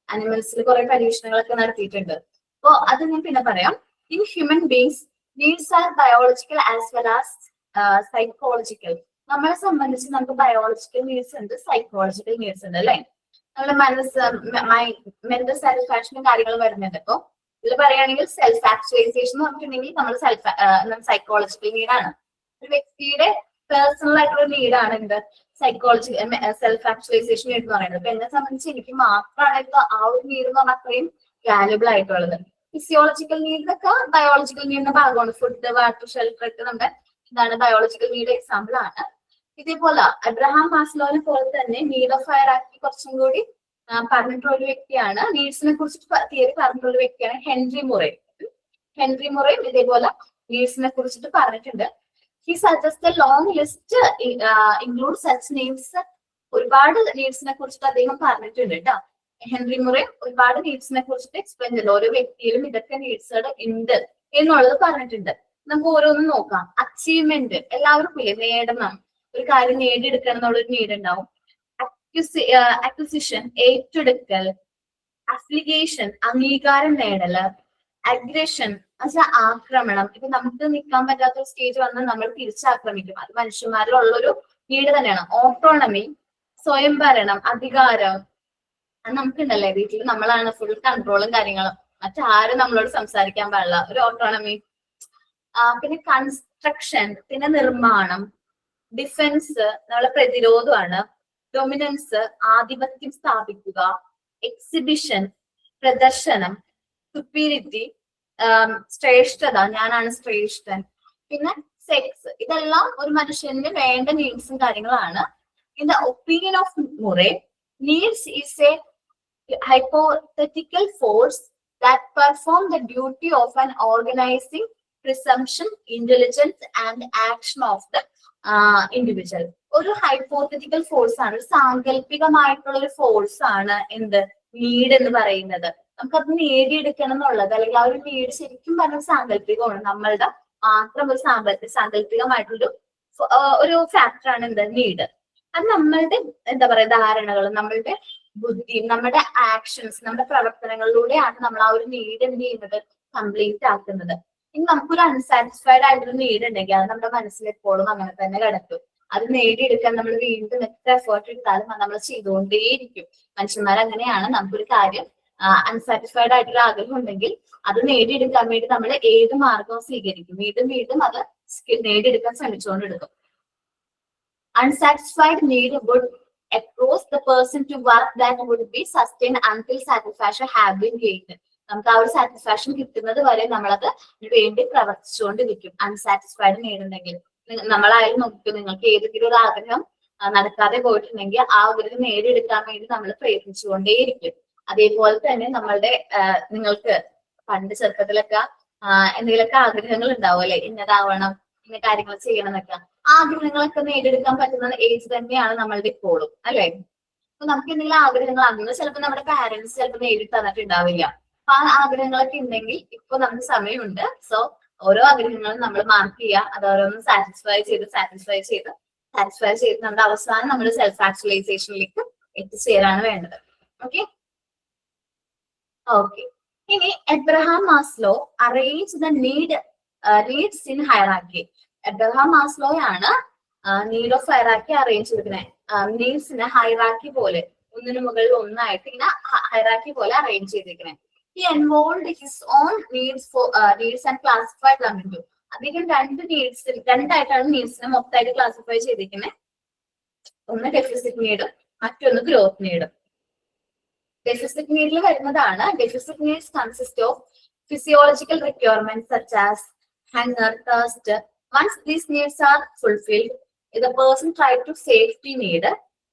S1: അനിമൽസിൽ കുറെ പരീക്ഷണങ്ങളൊക്കെ നടത്തിയിട്ടുണ്ട്. അപ്പോ അത് ഞാൻ പിന്നെ പറയാം. In human beings needs R biological as well as psychological. നമ്മളെ സംബന്ധിച്ച് നമുക്ക് ബയോളജിക്കൽ നീഡ്സ് ഉണ്ട്, സൈക്കോളജിക്കൽ നീഡ്സ് ഉണ്ട് അല്ലെ? നമ്മുടെ മെന്റൽ സാറ്റിസ്ഫാക്ഷനും കാര്യങ്ങളും വരുന്നുണ്ട്. ഇപ്പൊ ഇതിൽ പറയുകയാണെങ്കിൽ സെൽഫ് ആക്ച്വലൈസേഷൻ എന്ന് പറഞ്ഞിട്ടുണ്ടെങ്കിൽ നമ്മൾ സൈക്കോളജിക്കൽ നീഡാണ്. ഒരു വ്യക്തിയുടെ പേഴ്സണൽ ആയിട്ടുള്ള നീഡാണ് എന്ത് സൈക്കോളജി സെൽഫ് ആക്ച്വലൈസേഷൻ എന്ന് പറയുന്നത്. അപ്പൊ എന്നെ സംബന്ധിച്ച് എനിക്ക് മാത്രമാണ് ഇപ്പൊ ആ ഒരു നീഡ് എന്ന് പറഞ്ഞാൽ അത്രയും വാല്യുബിൾ ആയിട്ടുള്ളത്. ഫിസിയോളജിക്കൽ നീഡൊക്കെ ബയോളജിക്കൽ നീഡിന്റെ ഭാഗമാണ്. ഫുഡ്, വാട്ടർ, ഷെൽട്ടർ ഒക്കെ നമ്മുടെ എന്താണ് ബയോളജിക്കൽ നീഡ് എക്സാമ്പിൾ ആണ്. ഇതേപോലെ അബ്രഹാം മാസ്ലോനെ പോലെ തന്നെ നീഡ് ഓഫ് ഹയറാർക്കി കുറച്ചും കൂടി പറഞ്ഞിട്ടുള്ള ഒരു വ്യക്തിയാണ്, നീഡ്സിനെ കുറിച്ചിട്ട് തിയറി പറഞ്ഞിട്ടുള്ള ഒരു വ്യക്തിയാണ് ഹെൻറി മുറെ. ഹെൻറി മുറയും ഇതേപോലെ നീഡ്സിനെ കുറിച്ചിട്ട് പറഞ്ഞിട്ടുണ്ട്. He suggest long list include such needs. ഒരുപാട് നീഡ്സിനെ കുറിച്ചിട്ട് അദ്ദേഹം പറഞ്ഞിട്ടുണ്ട് കേട്ടോ. ഹെൻറി മുറെ ഒരുപാട് നീഡ്സിനെ കുറിച്ചിട്ട് എക്സ്പ്ലെയിൻ ചെയ്തു. ഓരോ വ്യക്തിയിലും ഇതൊക്കെ നീഡ്സുകൾ ഉണ്ട് എന്നുള്ളത് പറഞ്ഞിട്ടുണ്ട്. നമുക്ക് ഓരോന്നും നോക്കാം. അച്ചീവ്മെന്റ് എല്ലാവർക്കും ഇല്ലേ, നേടണം, ഒരു കാര്യം നേടിയെടുക്കണം എന്നുള്ളൊരു നീഡ് ഉണ്ടാവും. അക്വിസിഷൻ ഏറ്റെടുക്കൽ, അഫ്ലിഗേഷൻ അംഗീകാരം നേടല്, അഗ്രഷൻ എന്നുവെച്ചാൽ ആക്രമണം. ഇപ്പൊ നമുക്ക് നിൽക്കാൻ പറ്റാത്ത ഒരു സ്റ്റേജ് വന്നാൽ നമ്മൾ തിരിച്ചാക്രമിക്കും. അത് മനുഷ്യന്മാരിലുള്ളൊരു നീഡ് തന്നെയാണ്. ഓട്ടോണമി സ്വയം ഭരണം, അധികാരം. അത് നമുക്കുണ്ടല്ലേ, വീട്ടിൽ നമ്മളാണ് ഫുൾ കൺട്രോളും കാര്യങ്ങളും, മറ്റാരും നമ്മളോട് സംസാരിക്കാൻ പാടില്ല, ഒരു ഓട്ടോണമി. പിന്നെ കൺസ്ട്രക്ഷൻ, പിന്നെ നിർമ്മാണം, ഡിഫൻസ് നമ്മളെ പ്രതിരോധമാണ്, ഡൊമിനൻസ് ആധിപത്യം സ്ഥാപിക്കുക, എക്സിബിഷൻ പ്രദർശനം, സുപ്പീരിറ്റി ശ്രേഷ്ഠത, ഞാനാണ് ശ്രേഷ്ഠൻ, പിന്നെ സെക്സ്. ഇതെല്ലാം ഒരു മനുഷ്യന് വേണ്ട നീഡ്സും കാര്യങ്ങളാണ്. In the opinion of Murray, needs is A hypothetical force that perform the duty of an organizing presumption, intelligence and action of the individual. ഒരു ഹൈപ്പോത്തറ്റിക്കൽ ഫോഴ്സ് ആണ്, ഒരു സാങ്കല്പികമായിട്ടുള്ള ഒരു ഫോഴ്സ് ആണ് എന്ത് നീഡ് എന്ന് പറയുന്നത്. നമുക്കത് നേടിയെടുക്കണം എന്നുള്ളത്, അല്ലെങ്കിൽ ആ ഒരു നീഡ് ശരിക്കും പറഞ്ഞ സാങ്കല്പികമാണ്, നമ്മളുടെ മാത്രം ഒരു സാങ്കല്പികമായിട്ടുള്ളൊരു ഒരു ഫാക്ടറാണ് എന്ത് നീഡ്. അത് നമ്മളുടെ എന്താ പറയാ ധാരണകളും നമ്മളുടെ ബുദ്ധിയും നമ്മുടെ ആക്ഷൻസ്, നമ്മുടെ പ്രവർത്തനങ്ങളിലൂടെയാണ് നമ്മൾ ആ ഒരു നീഡ് എന്ത് ചെയ്യുന്നത്, കംപ്ലീറ്റ് ആക്കുന്നത്. ഇനി നമുക്കൊരു അൺസാറ്റിസ്ഫൈഡ് ആയിട്ടൊരു നീഡ് ഉണ്ടെങ്കിൽ അത് നമ്മുടെ മനസ്സിൽ എപ്പോഴും അങ്ങനെ തന്നെ കിടക്കും. അത് നേടിയെടുക്കാൻ നമ്മൾ വീണ്ടും എത്ര എഫേർട്ട് എടുത്താലും അത് നമ്മൾ ചെയ്തുകൊണ്ടേയിരിക്കും. മനുഷ്യന്മാർ അങ്ങനെയാണ്. നമുക്കൊരു കാര്യം അൺസാറ്റിസ്ഫൈഡ് ആയിട്ടൊരു ആഗ്രഹം ഉണ്ടെങ്കിൽ അത് നേടിയെടുക്കാൻ വേണ്ടി നമ്മൾ ഏത് മാർഗവും സ്വീകരിക്കും, വീണ്ടും വീണ്ടും അത് നേടിയെടുക്കാൻ ശ്രമിച്ചുകൊണ്ടെടുക്കും. Unsatisfied need would across the person to work that would be sustained until satisfaction have been gained. നമുക്ക് ആ ഒരു സാറ്റിസ്ഫാക്ഷൻ കിട്ടുന്നത് വരെ നമ്മളത് വേണ്ടി പ്രവർത്തിച്ചുകൊണ്ടിരിക്കും. അൺസാറ്റിസ്ഫൈഡ് നീഡ് ഉണ്ടെങ്കിൽ നമ്മളായാലും നോക്കും, നിങ്ങൾക്ക് ഏതെങ്കിലും ഒരു ആഗ്രഹം നടക്കാതെ പോയിട്ടുണ്ടെങ്കിൽ ആ ആഗ്രഹം നേടിയെടുക്കാൻ വേണ്ടി നമ്മൾ പ്രയത്നിച്ചുകൊണ്ടേയിരിക്കും. അതേപോലെ തന്നെ നമ്മളുടെ നിങ്ങൾക്ക് പണ്ട് ചെറുപ്പത്തിലൊക്കെ എന്തെങ്കിലുമൊക്കെ ആഗ്രഹങ്ങൾ ഉണ്ടാവും അല്ലെ, ഇന്നതാവണം, ഇന്ന കാര്യങ്ങൾ ചെയ്യണം എന്നൊക്കെ. ആഗ്രഹങ്ങളൊക്കെ നേടിയെടുക്കാൻ പറ്റുന്ന ഏജ് തന്നെയാണ് നമ്മളുടെ ഇപ്പോഴും അല്ലെ. അപ്പൊ നമുക്ക് എന്തെങ്കിലും ആഗ്രഹങ്ങൾ അന്ന് ചിലപ്പോൾ നമ്മുടെ പാരന്റ്സ് ചിലപ്പോൾ നേടി തന്നിട്ടുണ്ടാവില്ല. അപ്പൊ ആ ആഗ്രഹങ്ങളൊക്കെ ഉണ്ടെങ്കിൽ ഇപ്പൊ നമുക്ക് സമയമുണ്ട്. സോ ഓരോ ആഗ്രഹങ്ങളും നമ്മൾ മാർക്ക് ചെയ്യുക, അത് ഓരോന്നും സാറ്റിസ്ഫൈ ചെയ്ത് നമ്മുടെ അവസാനം നമ്മൾ സെൽഫ് ആക്ച്വലൈസേഷനിലേക്ക് എത്തിച്ചേരാണ് വേണ്ടത്. ഓക്കെ. ഇനി Abraham Maslow arrange the needs in hierarchy. Abraham മാസ്ലോയാണ് നീഡ് ഓഫ് ഹയറാർക്കി അറേഞ്ച് ചെയ്തിരിക്കുന്നത്. നീഡ്സിനെ ഹയറാർക്കി പോലെ ഒന്നിനു മുകളിൽ ഒന്നായിട്ട് ഇങ്ങനെ ഹയറാർക്കി പോലെ അറേഞ്ച് ചെയ്തിരിക്കുന്നത്. He involved his own needs and classified them into. അദ്ദേഹം രണ്ടായിട്ടാണ് നീഡ്സിനെ മൊത്തമായിട്ട് ക്ലാസിഫൈ ചെയ്തിരിക്കുന്നത്. ഒന്ന് ഡെഫിസിറ്റ് നീഡും മറ്റൊന്ന് ഗ്രോത്ത് നീഡും. ഡെഫിസിറ്റ് നീഡിൽ വരുന്നതാണ്, deficit needs consist of physiological requirements such as hunger, thirst. Once these needs are fulfilled, the person tries to safety need,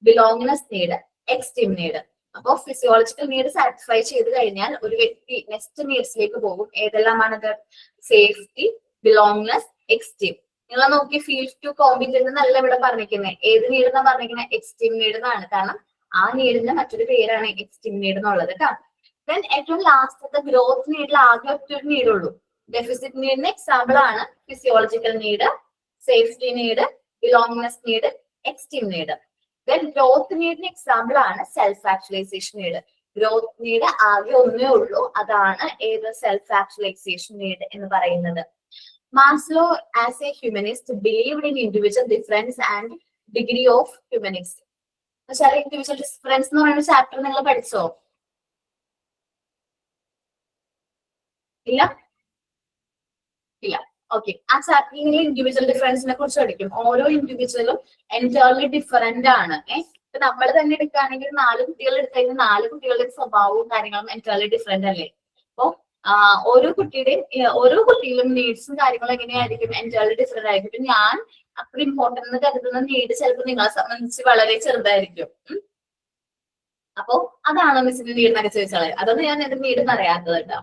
S1: belongingness need, esteem need. അപ്പോൾ ഫിസിയോളജിക്കൽ നീഡ് സാറ്റിസ്ഫൈ ചെയ്ത് കഴിഞ്ഞാൽ ഒരു വ്യക്തി നെക്സ്റ്റ് നീഡ്സിലേക്ക് പോകും. ഏതെല്ലാമാണത്? Safety, belongingness, esteem. നിങ്ങൾ നോക്കി ഫീൽ ടു കോമ്പിറ്റന്റ് എന്നല്ല ഇവിടെ പറഞ്ഞിരിക്കുന്നത്. ഏത് നീഡ് എന്നാ പറഞ്ഞിരിക്കുന്നത്? എക്സ്റ്റീം നീഡ് എന്നാണ്. കാരണം ആ നീഡിന്റെ മറ്റൊരു പേരാണ് എക്സ്റ്റീം നീഡ് എന്നുള്ളത് കേട്ടോ. ദെൻ ഏറ്റവും ലാസ്റ്റത്തെ ഗ്രോത്ത് നീഡിൽ ആകെ ഒറ്റൊരു നീഡുള്ളൂ. ഡെഫിസിറ്റ് നീഡിന് എക്സാമ്പിൾ ആണ് physiological need, safety need, belongingness need, esteem need. Then growth നീഡിന് എക്സാമ്പിൾ ആണ് self actualisation need. Growth need ആകെ ഒന്നേ ഉള്ളൂ, അതാണ് ഏത്? സെൽഫ് ആക്ച്വലൈസേഷൻ നീഡ് എന്ന് പറയുന്നത്. Maslow as A humanist believed in individual difference and degree of humanist. പക്ഷേ ഇൻഡിവിജ്വൽ ഡിഫറൻസ് എന്ന് പറയുന്ന ചാപ്റ്റർ നിങ്ങൾ പഠിച്ചോ? ഇല്ല. ഓക്കെ, ആ ചാപ്റ്ററിൽ ഇൻഡിവിജ്വൽ ഡിഫറൻസിനെ കുറിച്ച് പഠിക്കും. ഓരോ ഇൻഡിവിജ്വലും എൻറ്റയർലി ഡിഫറെന്റ് ആണ്. ഇപ്പൊ നമ്മൾ തന്നെ എടുക്കുകയാണെങ്കിൽ 4 കുട്ടികൾ എടുത്തുകഴിഞ്ഞാൽ 4 കുട്ടികളുടെ സ്വഭാവവും കാര്യങ്ങളും എൻറ്റയർലി ഡിഫറെന്റ് അല്ലേ. അപ്പൊ ഓരോ കുട്ടിയിലും നീഡ്സും കാര്യങ്ങളും എങ്ങനെയായിരിക്കും, എൻറ്റയർലി ഡിഫറെന്റ് ആയിരിക്കും. ഇപ്പൊ ഞാൻ അത്ര ഇമ്പോർട്ടന്റ് എന്ന് കരുതുന്ന നീഡ് ചിലപ്പോൾ നിങ്ങളെ സംബന്ധിച്ച് വളരെ ചെറുതായിരിക്കും. അപ്പൊ അതാണ് മിസ്സിന്റെ നീഡ് എന്നൊക്കെ ചോദിച്ചാൽ അതൊന്നും ഞാൻ എന്റെ നീഡ് പറയാത്തത് കേട്ടോ.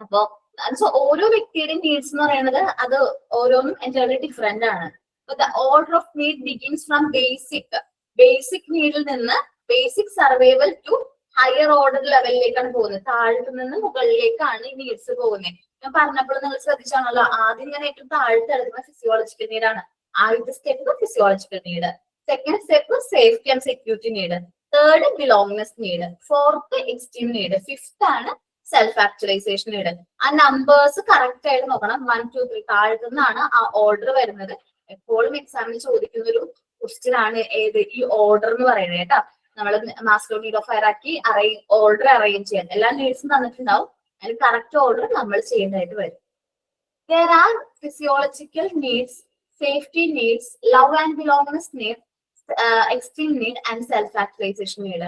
S1: അപ്പൊ ഓരോ വ്യക്തിയുടെയും നീഡ്സ് എന്ന് പറയുന്നത് അത് ഓരോന്നും എൻറ്റയർലി ഡിഫറെന്റ് ആണ്. The order of need begins from basic നീഡിൽ നിന്ന് basic survival to higher order ലെവലിലേക്കാണ് പോകുന്നത്. താഴത്തു നിന്ന് മുകളിലേക്കാണ് ഈ നീഡ്സ് പോകുന്നത്. ഞാൻ പറഞ്ഞപ്പോൾ നിങ്ങൾ ശ്രദ്ധിച്ചാണല്ലോ, ആദ്യം ഞാൻ ഏറ്റവും താഴത്ത് എടുക്കുന്ന ഫിസിയോളജിക്കൽ നീഡാണ്. ആദ്യത്തെ step physiological need, second step safety and security need, third belongingness need, fourth esteem need, fifth ആണ് സെൽഫ് ആക്ച്വലൈസേഷൻ നീഡ്. ആ നമ്പേഴ്സ് കറക്റ്റ് ആയിട്ട് നോക്കണം. 1, 2, 3 താഴത്തു നിന്നാണ് ആ ഓർഡർ വരുന്നത്. എപ്പോഴും എക്സാമിന് ചോദിക്കുന്ന ഒരു ക്വസ്റ്റ്യൻ ആണ് ഏത് ഈ ഓർഡർ എന്ന് പറയുന്നത് കേട്ടോ. നമ്മൾ Maslow need of hierarchy order arrange ചെയ്യാൻ എല്ലാ നീഡ്സും തന്നിട്ടുണ്ടാവും. അതിന് കറക്റ്റ് ഓർഡർ നമ്മൾ ചെയ്യേണ്ടതായിട്ട് വരും. There are physiological needs, safety needs, love and belongingness need, extreme need and self-actualization need.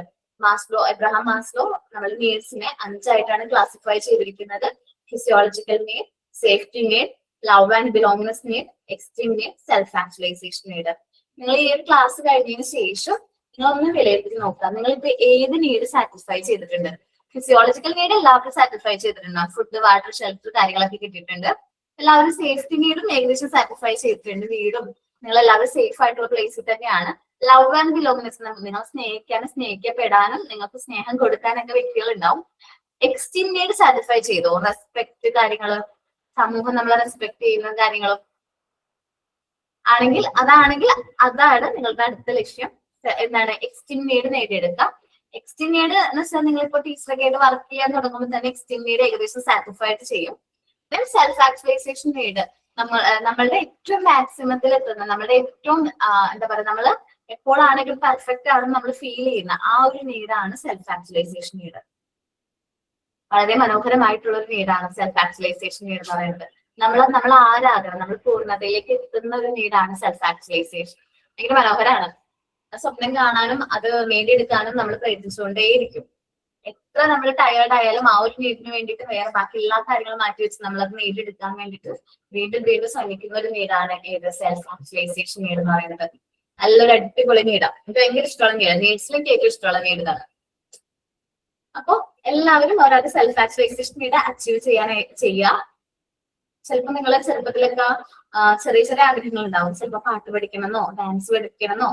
S1: Abraham Maslow നമ്മൾ നീഡ്സിനെ 5 ആയിട്ടാണ് ക്ലാസിഫൈ ചെയ്തിരിക്കുന്നത്. Physiological need, safety need, love and belongingness need, extreme need, self actualisation need. നിങ്ങൾ ഈ ഒരു ക്ലാസ് കഴിഞ്ഞതിന് ശേഷം നിങ്ങളൊന്ന് വിലയിരുത്തി നോക്കുക. നിങ്ങളിപ്പോ ഏത് നീഡ് സാറ്റിസ്ഫൈ ചെയ്തിട്ടുണ്ട്? ഫിസിയോളജിക്കൽ നീഡ് എല്ലാവർക്കും സാറ്റിസ്ഫൈ ചെയ്തിട്ടുണ്ട്. ഫുഡ്, വാട്ടർ, ഷെൽട്ടർ കാര്യങ്ങളൊക്കെ കിട്ടിയിട്ടുണ്ട്. എല്ലാവരും സേഫ്റ്റി നീഡും ഏകദേശം സാറ്റിസ്ഫൈ ചെയ്തിട്ടുണ്ട്. വീടും നിങ്ങൾ എല്ലാവരും സേഫ് ആയിട്ടുള്ള പ്ലേസിൽ തന്നെയാണ്. ലവ് ആൻഡ് ബിലോങ്നെസ്, നിങ്ങൾ സ്നേഹിക്കാനും സ്നേഹിക്കപ്പെടാനും നിങ്ങൾക്ക് സ്നേഹം കൊടുക്കാനൊക്കെ വ്യക്തികൾ ഉണ്ടാവും. എക്സ്ട്രീം നീഡ് സാറ്റിസ്ഫൈ ചെയ്തോ? റെസ്പെക്ട് കാര്യങ്ങള്, സമൂഹം നമ്മളെ റെസ്പെക്ട് ചെയ്യുന്ന കാര്യങ്ങളും അതാണെങ്കിൽ അതാണ് നിങ്ങളുടെ അടുത്ത ലക്ഷ്യം. എന്താണ്? എക്സ്ട്രീം നീഡ് നേടിയെടുക്കുക. എക്സ്ട്രീം നീഡ് എന്ന് വെച്ചാൽ നിങ്ങളിപ്പോ ടീച്ചറൊക്കെ ആയിട്ട് വർക്ക് ചെയ്യാൻ തുടങ്ങുമ്പോൾ തന്നെ എക്സ്ട്രീം നീഡ് ഏകദേശം സാറ്റിസ്ഫൈ ആയിട്ട് ചെയ്യും. ദെൻ സെൽഫ് ആക്ച്വലൈസേഷൻ നീഡ്, നമ്മളുടെ ഏറ്റവും മാക്സിമത്തിൽ എത്തുന്ന, നമ്മളുടെ ഏറ്റവും എന്താ പറയുക, നമ്മള് എപ്പോഴാണെങ്കിലും പെർഫെക്റ്റ് ആണെന്ന് നമ്മൾ ഫീൽ ചെയ്യുന്ന ആ ഒരു നീഡാണ് സെൽഫ് ആക്ച്വലൈസേഷൻ നീഡ്. വളരെ മനോഹരമായിട്ടുള്ള ഒരു നീഡാണ് സെൽഫ് ആക്ച്വലൈസേഷൻ നീഡ് എന്ന് പറയുന്നത്. നമ്മൾ ആരാകണം, നമ്മൾ പൂർണ്ണതയിലേക്ക് എത്തുന്ന ഒരു നീഡാണ് സെൽഫ് ആക്ച്വലൈസേഷൻ. ഭയങ്കര മനോഹരമാണ്. സ്വപ്നം കാണാനും അത് നേടിയെടുക്കാനും നമ്മൾ പ്രയത്നിച്ചുകൊണ്ടേയിരിക്കും. എത്ര നമ്മൾ ടയേർഡ് ആയാലും ആ ഒരു നീഡിന് വേണ്ടിയിട്ട് വേറെ ബാക്കി എല്ലാ കാര്യങ്ങളും മാറ്റി വെച്ച് നമ്മൾ അത് നേടിയെടുക്കാൻ വേണ്ടിയിട്ട് വീണ്ടും വീണ്ടും ശ്രമിക്കുന്ന ഒരു നീഡാണ് ഏത്? സെൽഫ് ആക്ച്വലൈസേഷൻ നീഡ് എന്ന് പറയുന്നത്. നല്ലൊരു അടിപൊളി നീഡാണ്. എനിക്ക് ഭയങ്കര ഇഷ്ടമുള്ള നീഡാണ്. നീഡ്സിലേക്ക് ഏറ്റവും ഇഷ്ടമുള്ള നീഡ് ഇതാണ്. അപ്പൊ എല്ലാവരും ഒരാൾക്ക് സെൽഫ് ആക്ച്വലൈസേഷൻ നീഡ് അച്ചീവ് ചെയ്യുക. ചിലപ്പോൾ നിങ്ങളെ ചെറുപ്പത്തിലൊക്കെ ചെറിയ ചെറിയ ആഗ്രഹങ്ങൾ ഉണ്ടാവും. ചിലപ്പോൾ പാട്ട് പഠിക്കണമെന്നോ ഡാൻസ് പഠിക്കണമെന്നോ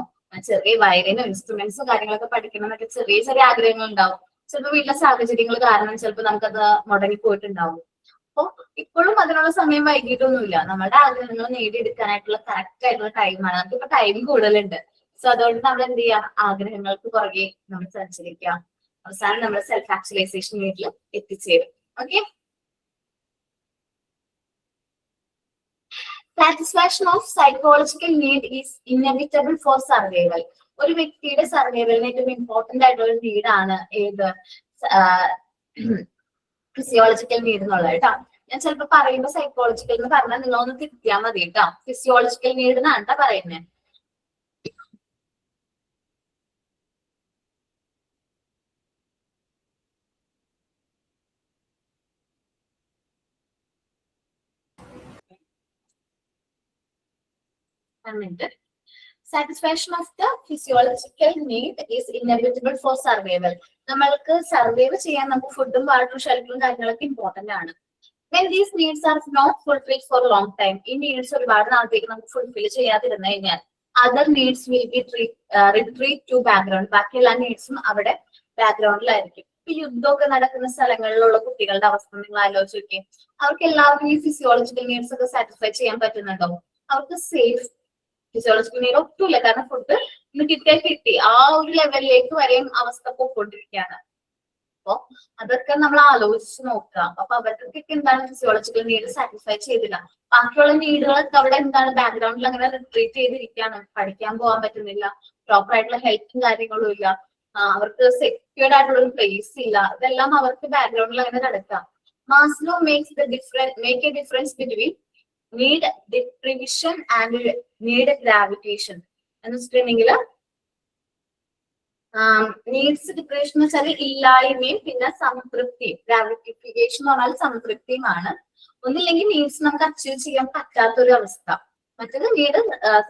S1: ചെറിയ വയലിനോ ഇൻസ്ട്രുമെന്റ്സോ കാര്യങ്ങളൊക്കെ പഠിക്കണം എന്നൊക്കെ ചെറിയ ചെറിയ ആഗ്രഹങ്ങൾ ഉണ്ടാവും. ചിലപ്പോൾ വീട്ടിലെ സാഹചര്യങ്ങൾ കാരണം ചിലപ്പോൾ നമുക്കത് മുടങ്ങി പോയിട്ടുണ്ടാവും. അപ്പൊ ഇപ്പോഴും അതിനുള്ള സമയം വൈകിട്ടൊന്നുമില്ല. നമ്മുടെ ആഗ്രഹങ്ങൾ നേടിയെടുക്കാനായിട്ടുള്ള കറക്റ്റ് ആയിട്ടുള്ള ടൈമാണ്. നമുക്കിപ്പോ ടൈം കൂടുതലുണ്ട്. സോ അതുകൊണ്ട് നമ്മൾ എന്ത് ചെയ്യാം? ആഗ്രഹങ്ങൾക്ക് പുറകെ നമ്മൾ സഞ്ചരിക്കാം. അവസാനം നമ്മൾ സെൽഫ് ആക്ച്വലൈസേഷൻ നീഡിൽ എത്തിച്ചേരും. Okay, satisfaction of psychological need is inevitable four survival. ഒരു വ്യക്തിയുടെ സർവൈവലിന് ഏറ്റവും ഇമ്പോർട്ടന്റ് ആയിട്ടുള്ള ഒരു നീഡാണ് ഏത്? ഫിസിയോളജിക്കൽ നീഡ് എന്നുള്ളത് കേട്ടോ. ഞാൻ ചിലപ്പോ പറയുമ്പോ സൈക്കോളജിക്കൽ എന്ന് പറഞ്ഞാൽ നിങ്ങളൊന്ന് തിരുത്തിയാൽ മതി കേട്ടോ. ഫിസിയോളജിക്കൽ നീഡ് എന്നാണ് കേട്ടോ പറയുന്നത്. Satisfaction of the physiological need is inevitable four survival. നമ്മൾക്ക് സർവൈവ് ചെയ്യാൻ നമുക്ക് ഫുഡും വാട്ടറും ഷെൽട്ടറും കാര്യങ്ങളൊക്കെ ഇമ്പോർട്ടന്റ് ആണ്. When these needs are not fulfilled for a long time, ഈ നീഡ്സ് ഒരുപാട് നാളത്തേക്ക് നമുക്ക് ഫുൾഫിൽ ചെയ്യാതിരുന്നു കഴിഞ്ഞാൽ other needs will be retreat to background. ബാക്കി എല്ലാ നീഡ്സും അവിടെ ബാക്ക്ഗ്രൗണ്ടിലായിരിക്കും. ഇപ്പൊ യുദ്ധമൊക്കെ നടക്കുന്ന സ്ഥലങ്ങളിലുള്ള കുട്ടികളുടെ അവസ്ഥ നിങ്ങൾ ആലോചിച്ച് നോക്കി. അവർക്ക് എല്ലാവർക്കും ഈ ഫിസിയോളജിക്കൽ നീഡ്സ് ഒക്കെ സാറ്റിസ്ഫൈ ചെയ്യാൻ പറ്റുന്നുണ്ടോ? അവർക്ക് സേഫ് ഫിസിയോളജിക്കൽ നീഡ് ഒട്ടുമില്ല. കാരണം ഫുഡ് ഇന്ന് കിട്ടി ആ ഒരു ലെവലിലേക്ക് വരെയും അവസ്ഥ പോയിക്കൊണ്ടിരിക്കുകയാണ്. അപ്പൊ അതൊക്കെ നമ്മൾ ആലോചിച്ച് നോക്കുക. അപ്പൊ അവർക്കൊക്കെ എന്താണ് ഫിസിയോളജിക്കൽ നീഡ് സാറ്റിസ്ഫൈ ചെയ്തില്ല. ബാക്കിയുള്ള നീഡുകളൊക്കെ അവിടെ എന്താണ് ബാക്ക്ഗ്രൗണ്ടിൽ അങ്ങനെ റിട്രീറ്റ് ചെയ്തിരിക്കുകയാണ്. പഠിക്കാൻ പോകാൻ പറ്റുന്നില്ല, പ്രോപ്പർ ആയിട്ടുള്ള ഹെൽത്തും കാര്യങ്ങളും ഇല്ല, അവർക്ക് സെക്യൂർഡ് ആയിട്ടുള്ള ഒരു പ്ലേസ് ഇല്ല. ഇതെല്ലാം അവർക്ക് ബാക്ക്ഗ്രൗണ്ടിൽ അങ്ങനെ കിടക്കാം. Maslow make a difference between need deprivation and need gravitation. എന്ന് വെച്ചിട്ടുണ്ടെങ്കിൽ നീഡ്സ് ഡിപ്രഷൻ എന്ന് വെച്ചാൽ ഇല്ലായ്മയും പിന്നെ സംതൃപ്തിയും. ഗ്രാവിറ്റിഫിക്കേഷൻ എന്ന് പറഞ്ഞാൽ സംതൃപ്തിയുമാണ്. ഒന്നില്ലെങ്കിൽ നീഡ്സ് നമുക്ക് അച്ചീവ് ചെയ്യാൻ പറ്റാത്തൊരു അവസ്ഥ, മറ്റേത് നീഡ്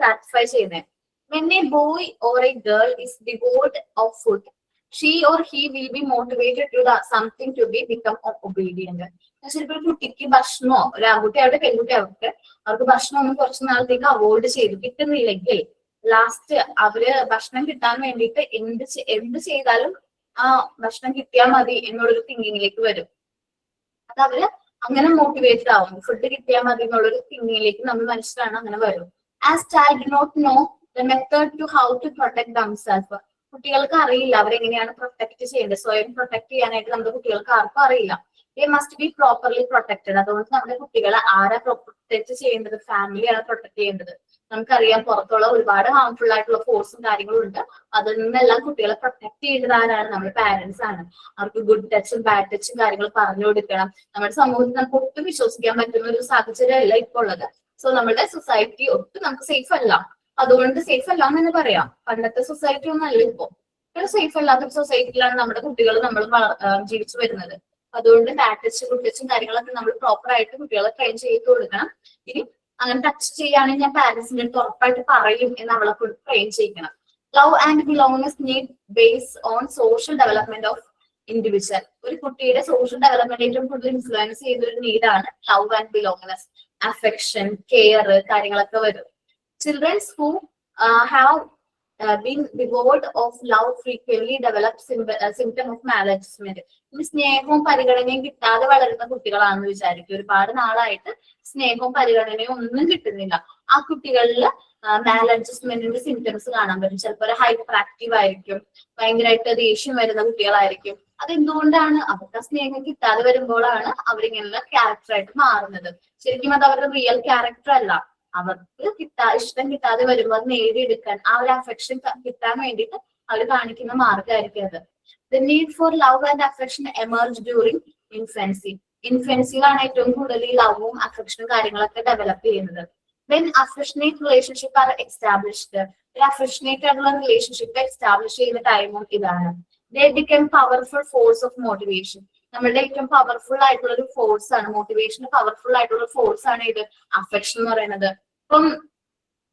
S1: സാറ്റിസ്ഫൈ ചെയ്യുന്നത്. When a boy or a girl is devoid of food, she or he will be motivated to something to become obedient. ചിലപ്പോൾ കുട്ടിക്ക് ഭക്ഷണമോ, ഒരു ആൺകുട്ടി ആവട്ടെ പെൺകുട്ടി ആവട്ടെ, അവർക്ക് ഭക്ഷണം ഒന്നും കുറച്ച് നാളത്തേക്ക് അവോയ്ഡ് ചെയ്ത് കിട്ടുന്നില്ലെങ്കിൽ ലാസ്റ്റ് അവര് ഭക്ഷണം കിട്ടാൻ വേണ്ടിയിട്ട് എന്ത് ചെയ്താലും ആ ഭക്ഷണം കിട്ടിയാൽ മതി എന്നുള്ളൊരു തിങ്കിങ്ങിലേക്ക് വരും. അത് അവര് അങ്ങനെ മോട്ടിവേറ്റഡ് ആവും. ഫുഡ് കിട്ടിയാൽ മതി എന്നുള്ളൊരു തിങ്കിങ്ങിലേക്ക് നമ്മൾ മനുഷ്യരാണ് അങ്ങനെ വരും. As child do not know the method to how to protect themselves. കുട്ടികൾക്ക് അറിയില്ല അവരെങ്ങനെയാണ് പ്രൊട്ടക്ട് ചെയ്യേണ്ടത്. സ്വയം പ്രൊട്ടക്ട് ചെയ്യാനായിട്ട് നമ്മുടെ കുട്ടികൾക്ക് ആർക്കും അറിയില്ല. they must be properly protected. അതുകൊണ്ട് നമ്മുടെ കുട്ടികളെ ആരാ പ്രൊട്ടക്ട് ചെയ്യേണ്ടത്? ഫാമിലിയാണ് പ്രൊട്ടക്ട് ചെയ്യേണ്ടത്. നമുക്കറിയാം പുറത്തുള്ള ഒരുപാട് ഹാർംഫുൾ ആയിട്ടുള്ള ഫോഴ്സും കാര്യങ്ങളും ഉണ്ട്. അതിൽ നിന്നെല്ലാം കുട്ടികളെ പ്രൊട്ടക്ട് ചെയ്യേണ്ടത് ആരാണ്? നമ്മുടെ പാരന്റ്സ് ആണ്. അവർക്ക് ഗുഡ് ടച്ചും ബാഡ് ടച്ചും കാര്യങ്ങൾ പറഞ്ഞു കൊടുക്കണം. നമ്മുടെ സമൂഹത്തിൽ നമുക്ക് ഒട്ടും വിശ്വസിക്കാൻ പറ്റുന്ന ഒരു സാഹചര്യമല്ല ഇപ്പോൾ ഉള്ളത്. സോ നമ്മുടെ സൊസൈറ്റി ഒട്ടും നമുക്ക് സേഫ് അല്ല. അതുകൊണ്ട് സേഫ് അല്ല എന്ന് തന്നെ പറയാം. പണ്ടത്തെ സൊസൈറ്റി ഒന്നും അല്ല ഇപ്പോ. സേഫ് അല്ലാത്തൊരു സൊസൈറ്റിയിലാണ് നമ്മുടെ കുട്ടികൾ നമ്മൾ ജീവിച്ചു വരുന്നത്. അതുകൊണ്ട് ബാഡ് ടച്ച് ഗുഡ് ടച്ചും കാര്യങ്ങളൊക്കെ നമ്മൾ പ്രോപ്പർ ആയിട്ട് കുട്ടികളെ ട്രെയിൻ ചെയ്ത് കൊടുക്കണം. ഇനി അങ്ങനെ ടച്ച് ചെയ്യുകയാണെങ്കിൽ ഞാൻ പാരന്റ്സിന്റെ അടുത്ത് ഉറപ്പായിട്ട് പറയും എന്ന് അവളെ കൊണ്ട് ട്രെയിൻ ചെയ്യിക്കണം. Love and belongingness need base on social development of individual. ഒരു കുട്ടിയുടെ സോഷ്യൽ ഡെവലപ്മെന്റ് ഏറ്റവും കൂടുതൽ ഇൻഫ്ലുവൻസ് ചെയ്ത ഒരു നീഡാണ് love and belongingness. Affection, care കാര്യങ്ങളൊക്കെ വരും. Childrens who have been devoid of love frequently develop symptom of maladjustment. ഈ സ്നേഹവും പരിഗണനയും കിട്ടാതെ വളരുന്ന കുട്ടികളാണെന്ന് വിചാരിക്കും. ഒരുപാട് നാളായിട്ട് സ്നേഹവും പരിഗണനയും ഒന്നും കിട്ടുന്നില്ല. ആ കുട്ടികളിൽ മാലഡ്ജസ്റ്റ്മെന്റിന്റെ സിംറ്റംസ് കാണാൻ പറ്റും. ചിലപ്പോൾ ഒരു ഹൈപ്പർ ആക്റ്റീവ് ആയിരിക്കും, ഭയങ്കരമായിട്ട് ദേഷ്യം വരുന്ന കുട്ടികളായിരിക്കും. അതെന്തുകൊണ്ടാണ്? അവർക്ക് സ്നേഹം കിട്ടാതെ വരുമ്പോഴാണ് അവരിങ്ങനെയുള്ള ക്യാരക്ടറായിട്ട് മാറുന്നത്. ശരിക്കും അത് അവരുടെ റിയൽ ക്യാരക്ടർ അല്ല. അവർക്ക് ഇഷ്ടം കിട്ടാതെ വരുമ്പോൾ അത് നേടിയെടുക്കാൻ, ആ ഒരു അഫെക്ഷൻ കിട്ടാൻ വേണ്ടിയിട്ട് അവർ കാണിക്കുന്ന മാർഗമായിരിക്കും അത്. The need for love and affection emerge during infancy. ഇൻഫൻസിയിലാണ് ഏറ്റവും കൂടുതൽ ഈ ലവും അഫെക്ഷനും കാര്യങ്ങളൊക്കെ ഡെവലപ്പ് ചെയ്യുന്നത്. When affectionate relationship are established. ഒരു അഫെക്ഷനേറ്റ് ആയിട്ടുള്ള റിലേഷൻഷിപ്പ് എസ്റ്റാബ്ലിഷ് ചെയ്യുന്ന ടൈമും ഇതാണ്. They become powerful force of motivation. നമ്മളുടെ ഏറ്റവും പവർഫുൾ ആയിട്ടുള്ള ഒരു ഫോഴ്സ് ആണ് മോട്ടിവേഷൻ. പവർഫുൾ ആയിട്ടുള്ള ഫോഴ്സ് ആണ് ഇത് അഫെക്ഷൻ എന്ന് പറയുന്നത്. ഇപ്പം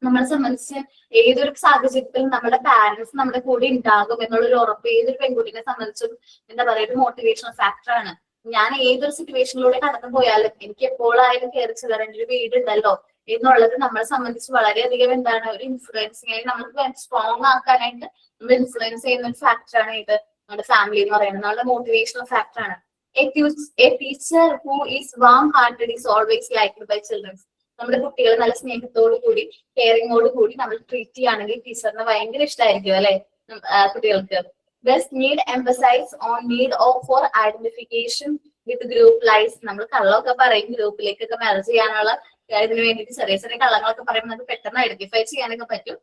S1: നമ്മളെ സംബന്ധിച്ച് ഏതൊരു സാഹചര്യത്തിലും നമ്മുടെ പാരന്റ്സ് നമ്മുടെ കൂടെ ഉണ്ടാകും എന്നുള്ളൊരു ഉറപ്പ് ഏതൊരു പെൺകുട്ടിനെ സംബന്ധിച്ചും എന്താ പറയുക ഒരു മോട്ടിവേഷണൽ ഫാക്ടർ ആണ്. ഞാൻ ഏതൊരു സിറ്റുവേഷനിലൂടെ കടന്നു പോയാലും എനിക്ക് എപ്പോഴായാലും കയറി ചെല്ലാൻ ഒരു വീടുണ്ടല്ലോ എന്നുള്ളത് നമ്മളെ സംബന്ധിച്ച് വളരെയധികം എന്താണ് ഒരു ഇൻഫ്ലുവൻസിങ്, നമുക്ക് സ്ട്രോങ് ആക്കാനായിട്ട് നമ്മൾ ഇൻഫ്ലുവൻസ് ചെയ്യുന്ന ഒരു ഫാക്ടറാണ് ഇത് നമ്മുടെ ഫാമിലി എന്ന് പറയുന്നത്. നമ്മുടെ മോട്ടിവേഷണൽ ഫാക്ടർ ആണ്. A teacher who is warm-hearted is always liked by children. നമ്മുടെ കുട്ടികൾ നല്ല സ്നേഹത്തോടു കൂടി കെയറിങ്ങോട് കൂടി നമ്മൾ ട്രീറ്റ് ചെയ്യുകയാണെങ്കിൽ ടീച്ചറിന് ഭയങ്കര ഇഷ്ടമായിരിക്കും അല്ലെ കുട്ടികൾക്ക്. Thus need emphasize on need for identification with group lies. നമ്മൾ കള്ളമൊക്കെ പറയും ഗ്രൂപ്പിലേക്കൊക്കെ മാരേജ് ചെയ്യാനുള്ള ഇതിന് വേണ്ടിയിട്ട് ചെറിയ ചെറിയ കള്ളങ്ങളൊക്കെ പറയുമ്പോൾ നമുക്ക് പെട്ടെന്ന് ഐഡന്റിഫൈ ചെയ്യാനൊക്കെ പറ്റും.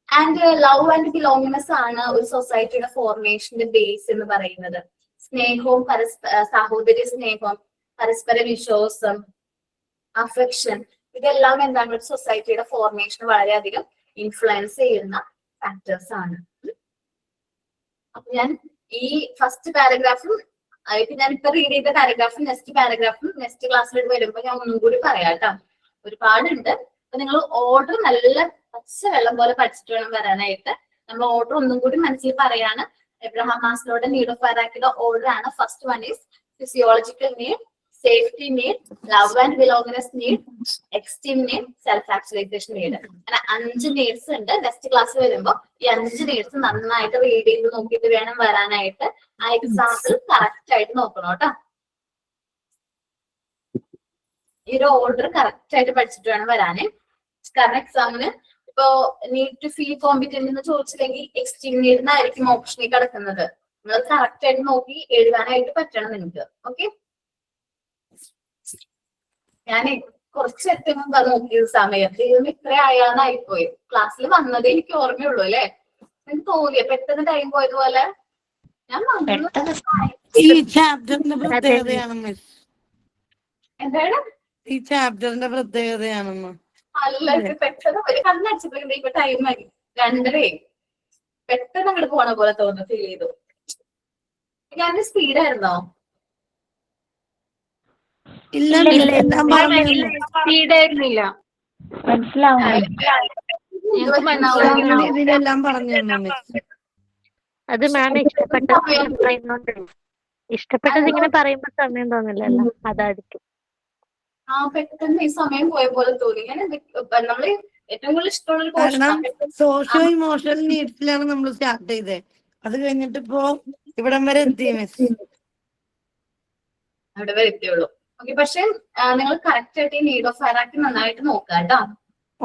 S1: ആൻഡ് ലവ് ആൻഡ് ബിലോങ്ങിനെസ് ആണ് ഒരു സൊസൈറ്റിയുടെ ഫോർമേഷന്റെ ബേസ് എന്ന് പറയുന്നത്. സ്നേഹവും സഹോദര്യ സ്നേഹവും പരസ്പര വിശ്വാസം അഫെക്ഷൻ ഇതെല്ലാം എന്താണ് ഒരു സൊസൈറ്റിയുടെ ഫോർമേഷൻ വളരെയധികം ഇൻഫ്ലുവൻസ് ചെയ്യുന്ന ഫാക്ടേഴ്സ് ആണ്. അപ്പൊ ഞാൻ ഈ ഫസ്റ്റ് പാരഗ്രാഫും ഞാനിപ്പോ റീഡ് ചെയ്ത പാരഗ്രാഫും നെക്സ്റ്റ് ക്ലാസ്സിൽ വരുമ്പോൾ ഞാൻ ഒന്നും കൂടി പറയാം കേട്ടോ. ഒരുപാടുണ്ട്. അപ്പൊ നിങ്ങൾ ഓർഡർ നല്ല പച്ച വെള്ളം പോലെ പഠിച്ചിട്ട് വേണം വരാനായിട്ട്. നമ്മൾ ഓർഡർ ഒന്നും കൂടി മനസ്സിൽ പറയാണ്. എബ്രഹാം മാസ്ലോയുടെ നീഡ് ഓഫ് ഹൈറാർക്കിയുടെ ഓർഡർ ആണ്. First one is physiological need, safety need, love and belongingness need, esteem need, self actualisation need. അങ്ങനെ 5 നീഡ്സ് ഉണ്ട്. നെക്സ്റ്റ് ക്ലാസ് വരുമ്പോൾ ഈ 5 നീഡ്സ് നന്നായിട്ട് റീഡ് ചെയ്ത് നോക്കിയിട്ട് വേണം വരാനായിട്ട്. ആ എക്സാമ്പിൾ കറക്റ്റ് ആയിട്ട് നോക്കണം കേട്ടോ. ഈ ഒരു ഓർഡർ കറക്റ്റ് ആയിട്ട് പഠിച്ചിട്ട് വേണം വരാന്. കാരണം എക്സാമിന് ഇപ്പോ നീഡ് ടു ഫീൽ കോമ്പിറ്റന്റ് എന്ന് ചോദിച്ചില്ലെങ്കിൽ എക്സ്റ്റീം നീഡിനായിരിക്കും ഓപ്ഷനിൽ കിടക്കുന്നത്. നിങ്ങൾ കറക്റ്റ് ആയിട്ട് നോക്കി എഴുതാനായിട്ട് പറ്റണം നിങ്ങൾക്ക്. ഓക്കെ, ഞാൻ കുറച്ച് എത്തി മുമ്പ് അത് നോക്കിയ സമയം ദൈവം ഇത്ര ആയാന്നായിപ്പോയി. ക്ലാസ്സിൽ വന്നതേ എനിക്ക് ഓർമ്മയുള്ളൂ അല്ലെ. എനിക്ക് തോന്നിയ പെട്ടെന്ന് ടൈം പോയതുപോലെ ഞാൻ
S5: ഈ ചാപ്റ്ററിന്റെ പ്രത്യേകതയാണ് മിസ്
S1: എന്താണ്
S5: ഈ ചാപ്റ്ററിന്റെ പ്രത്യേകതയാണെന്ന്.
S1: അല്ല ഇത് പെട്ടെന്ന് ഒരു കണ്ണടിച്ചപ്പോഴേ ഇപ്പൊ ടൈം ആയി 2:30 പെട്ടെന്ന് അങ്ങോട്ട് പോണ പോലെ തോന്നുന്നു, ഫീൽ ചെയ്തു. ഞാൻ സ്പീഡായിരുന്നോ?
S5: ഇല്ല മിസ്, എല്ലാം പറഞ്ഞില്ലേ?
S4: സ്പീഡായിരുന്നില്ല.
S5: ഇതിലെല്ലാം പറഞ്ഞു തന്നു മിസ്.
S3: അത് മാം ഇഷ്ടപ്പെട്ടത് ഇങ്ങനെ പറയുമ്പോ സമയം തോന്നില്ലല്ലോ, അതായിരിക്കും.
S1: ആ പെട്ടെന്ന് ഈ സമയം പോയ പോലെ തോന്നി. ഞാൻ നമ്മള് ഏറ്റവും കൂടുതൽ ഇഷ്ടമുള്ള ഒരു
S5: കാരണം
S1: പോർഷൻ
S5: സോഷ്യോ ഇമോഷണൽ നീഡ്സിലാണ് നമ്മൾ സ്റ്റാർട്ട് ചെയ്തത്. അത് കഴിഞ്ഞിട്ട് ഇപ്പോ ഇവിടം വരെ എത്തി മിസ്.
S1: അവിടെ വരെ എത്തിയുള്ളൂ. ഓക്കെ, പക്ഷെ നിങ്ങൾ കറക്റ്റ് ആയിട്ട് ഈ നീഡ് ഓഫ് ഹൈറാർക്കി നന്നായിട്ട് നോക്കുക കേട്ടോ.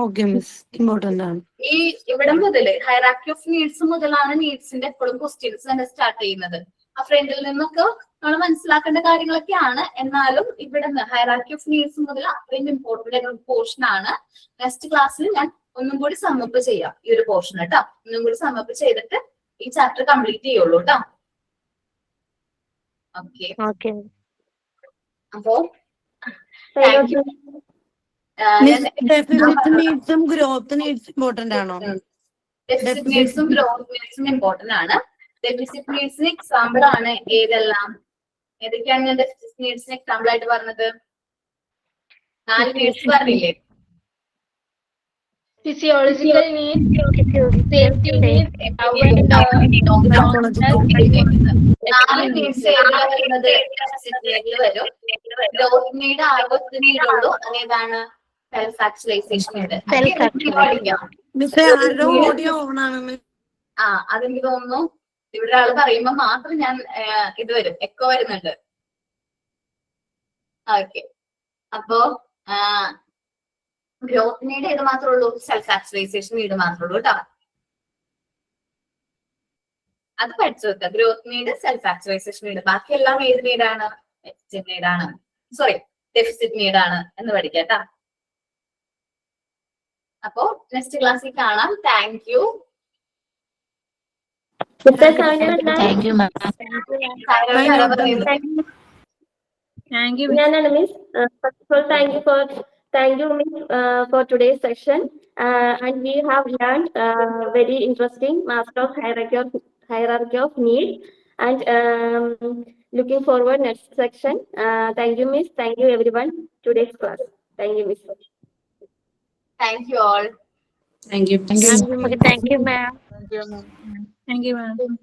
S5: ഓക്കെ മിസ്, ഇമ്പോർട്ടന്റ് ആണ്.
S1: ഈ ഇവിടെ മുതൽ ഹൈറാർക്കി ഓഫ് നീഡ്സ് മുതലാണ് നീഡ്സിന്റെ എപ്പോഴും ക്വസ്റ്റ്യൻസ് തന്നെ സ്റ്റാർട്ട് ചെയ്യുന്നത്. ആ ഫ്രണ്ടിൽ നിന്നൊക്കെ നമ്മൾ മനസ്സിലാക്കേണ്ട കാര്യങ്ങളൊക്കെയാണ്. എന്നാലും ഇവിടെ നിന്ന് ഹൈറാർക്കി ഓഫ് നീഡ്സ് മുതൽ അത്രയും ഇമ്പോർട്ടന്റ് ആയിട്ടുള്ള പോർഷൻ ആണ്. നെക്സ്റ്റ് ക്ലാസ്സിൽ ഞാൻ ഒന്നും കൂടി സമ്മപ്പ് ചെയ്യാം ഈ ഒരു പോർഷൻ കേട്ടോ. ഒന്നും കൂടി സമ്മപ്പ് ചെയ്തിട്ട് ഈ ചാപ്റ്റർ കംപ്ലീറ്റ് ചെയ്യുള്ളൂ കേട്ടോ. ഓക്കെ, അപ്പോ താങ്ക് യു.
S5: ഡെഫിസിറ്റ് നീഡ്സും ഗ്രോത്ത് നീഡ്സും ഇമ്പോർട്ടന്റ് ആണോ?
S1: ഡെഫിസിറ്റ് നീഡ്സും ഗ്രോത്ത് നീഡ്സും ഇമ്പോർട്ടന്റ് ആണ്. ഡെഫിസിറ്റ് നീഡ്സിന് എക്സാമ്പിൾ ആണ് ഏതെല്ലാം? ഏതൊക്കെയാണ് ഞാൻ ഡെഫിസിറ്റ് നീഡ്സിന് എക്സാമ്പിൾ ആയിട്ട് പറഞ്ഞത്? 4 നീഡ്സ് പറഞ്ഞില്ലേ?
S4: Physiological need, safety need,
S1: 4 needs ഏതിലാ വരുന്നത്? ഡെഫിസിറ്റ് നീഡിൽ വരും. ഗ്രോത്ത് നീഡ് ആകെ നീഡുള്ളൂ. അതേതാണ്? Self actualisation need. പഠിക്കാം.
S5: മിസ് ആരുടെ ഓഡിയോ ഓൺ ആണ് മിസ്?
S1: അതെനിക്ക് തോന്നുന്നു ഇവിടെ ഒരാൾ പറയുമ്പോ മാത്രം ഞാൻ ഇത് വരും, എക്കോ വരുന്നുണ്ട്. ഓക്കെ, അപ്പോ ഗ്രോത്ത് നീഡ് ഏത് മാത്രമേ ഉള്ളൂ? സെൽഫ് ആക്ച്വലൈസേഷൻ നീഡ് മാത്രമേ ഉള്ളൂ കേട്ടോ. അത് പഠിച്ചു വെക്കുക. Growth need, self actualisation need. ബാക്കി എല്ലാം ഏത് നീഡാണ്? ഡെഫിസിറ്റ് നീഡാണ്. സോറി, ഡെഫിസിറ്റ് നീഡാണ് എന്ന് പഠിക്കാം കേട്ടോ. അപ്പോ നെക്സ്റ്റ് ക്ലാസ്സിൽ കാണാം. Thank you.
S3: Thank you, ma'am.
S7: Nana, Miss. First of all, thank you, Miss, for today's session. And we have learned very interesting master of hierarchy of need. And looking forward next section. Thank you, Miss. Thank you, everyone. Today's class. Thank you, Miss.
S1: Thank you all.
S2: Thank you.
S3: Thank you, ma'am.
S4: Thank you, ma'am.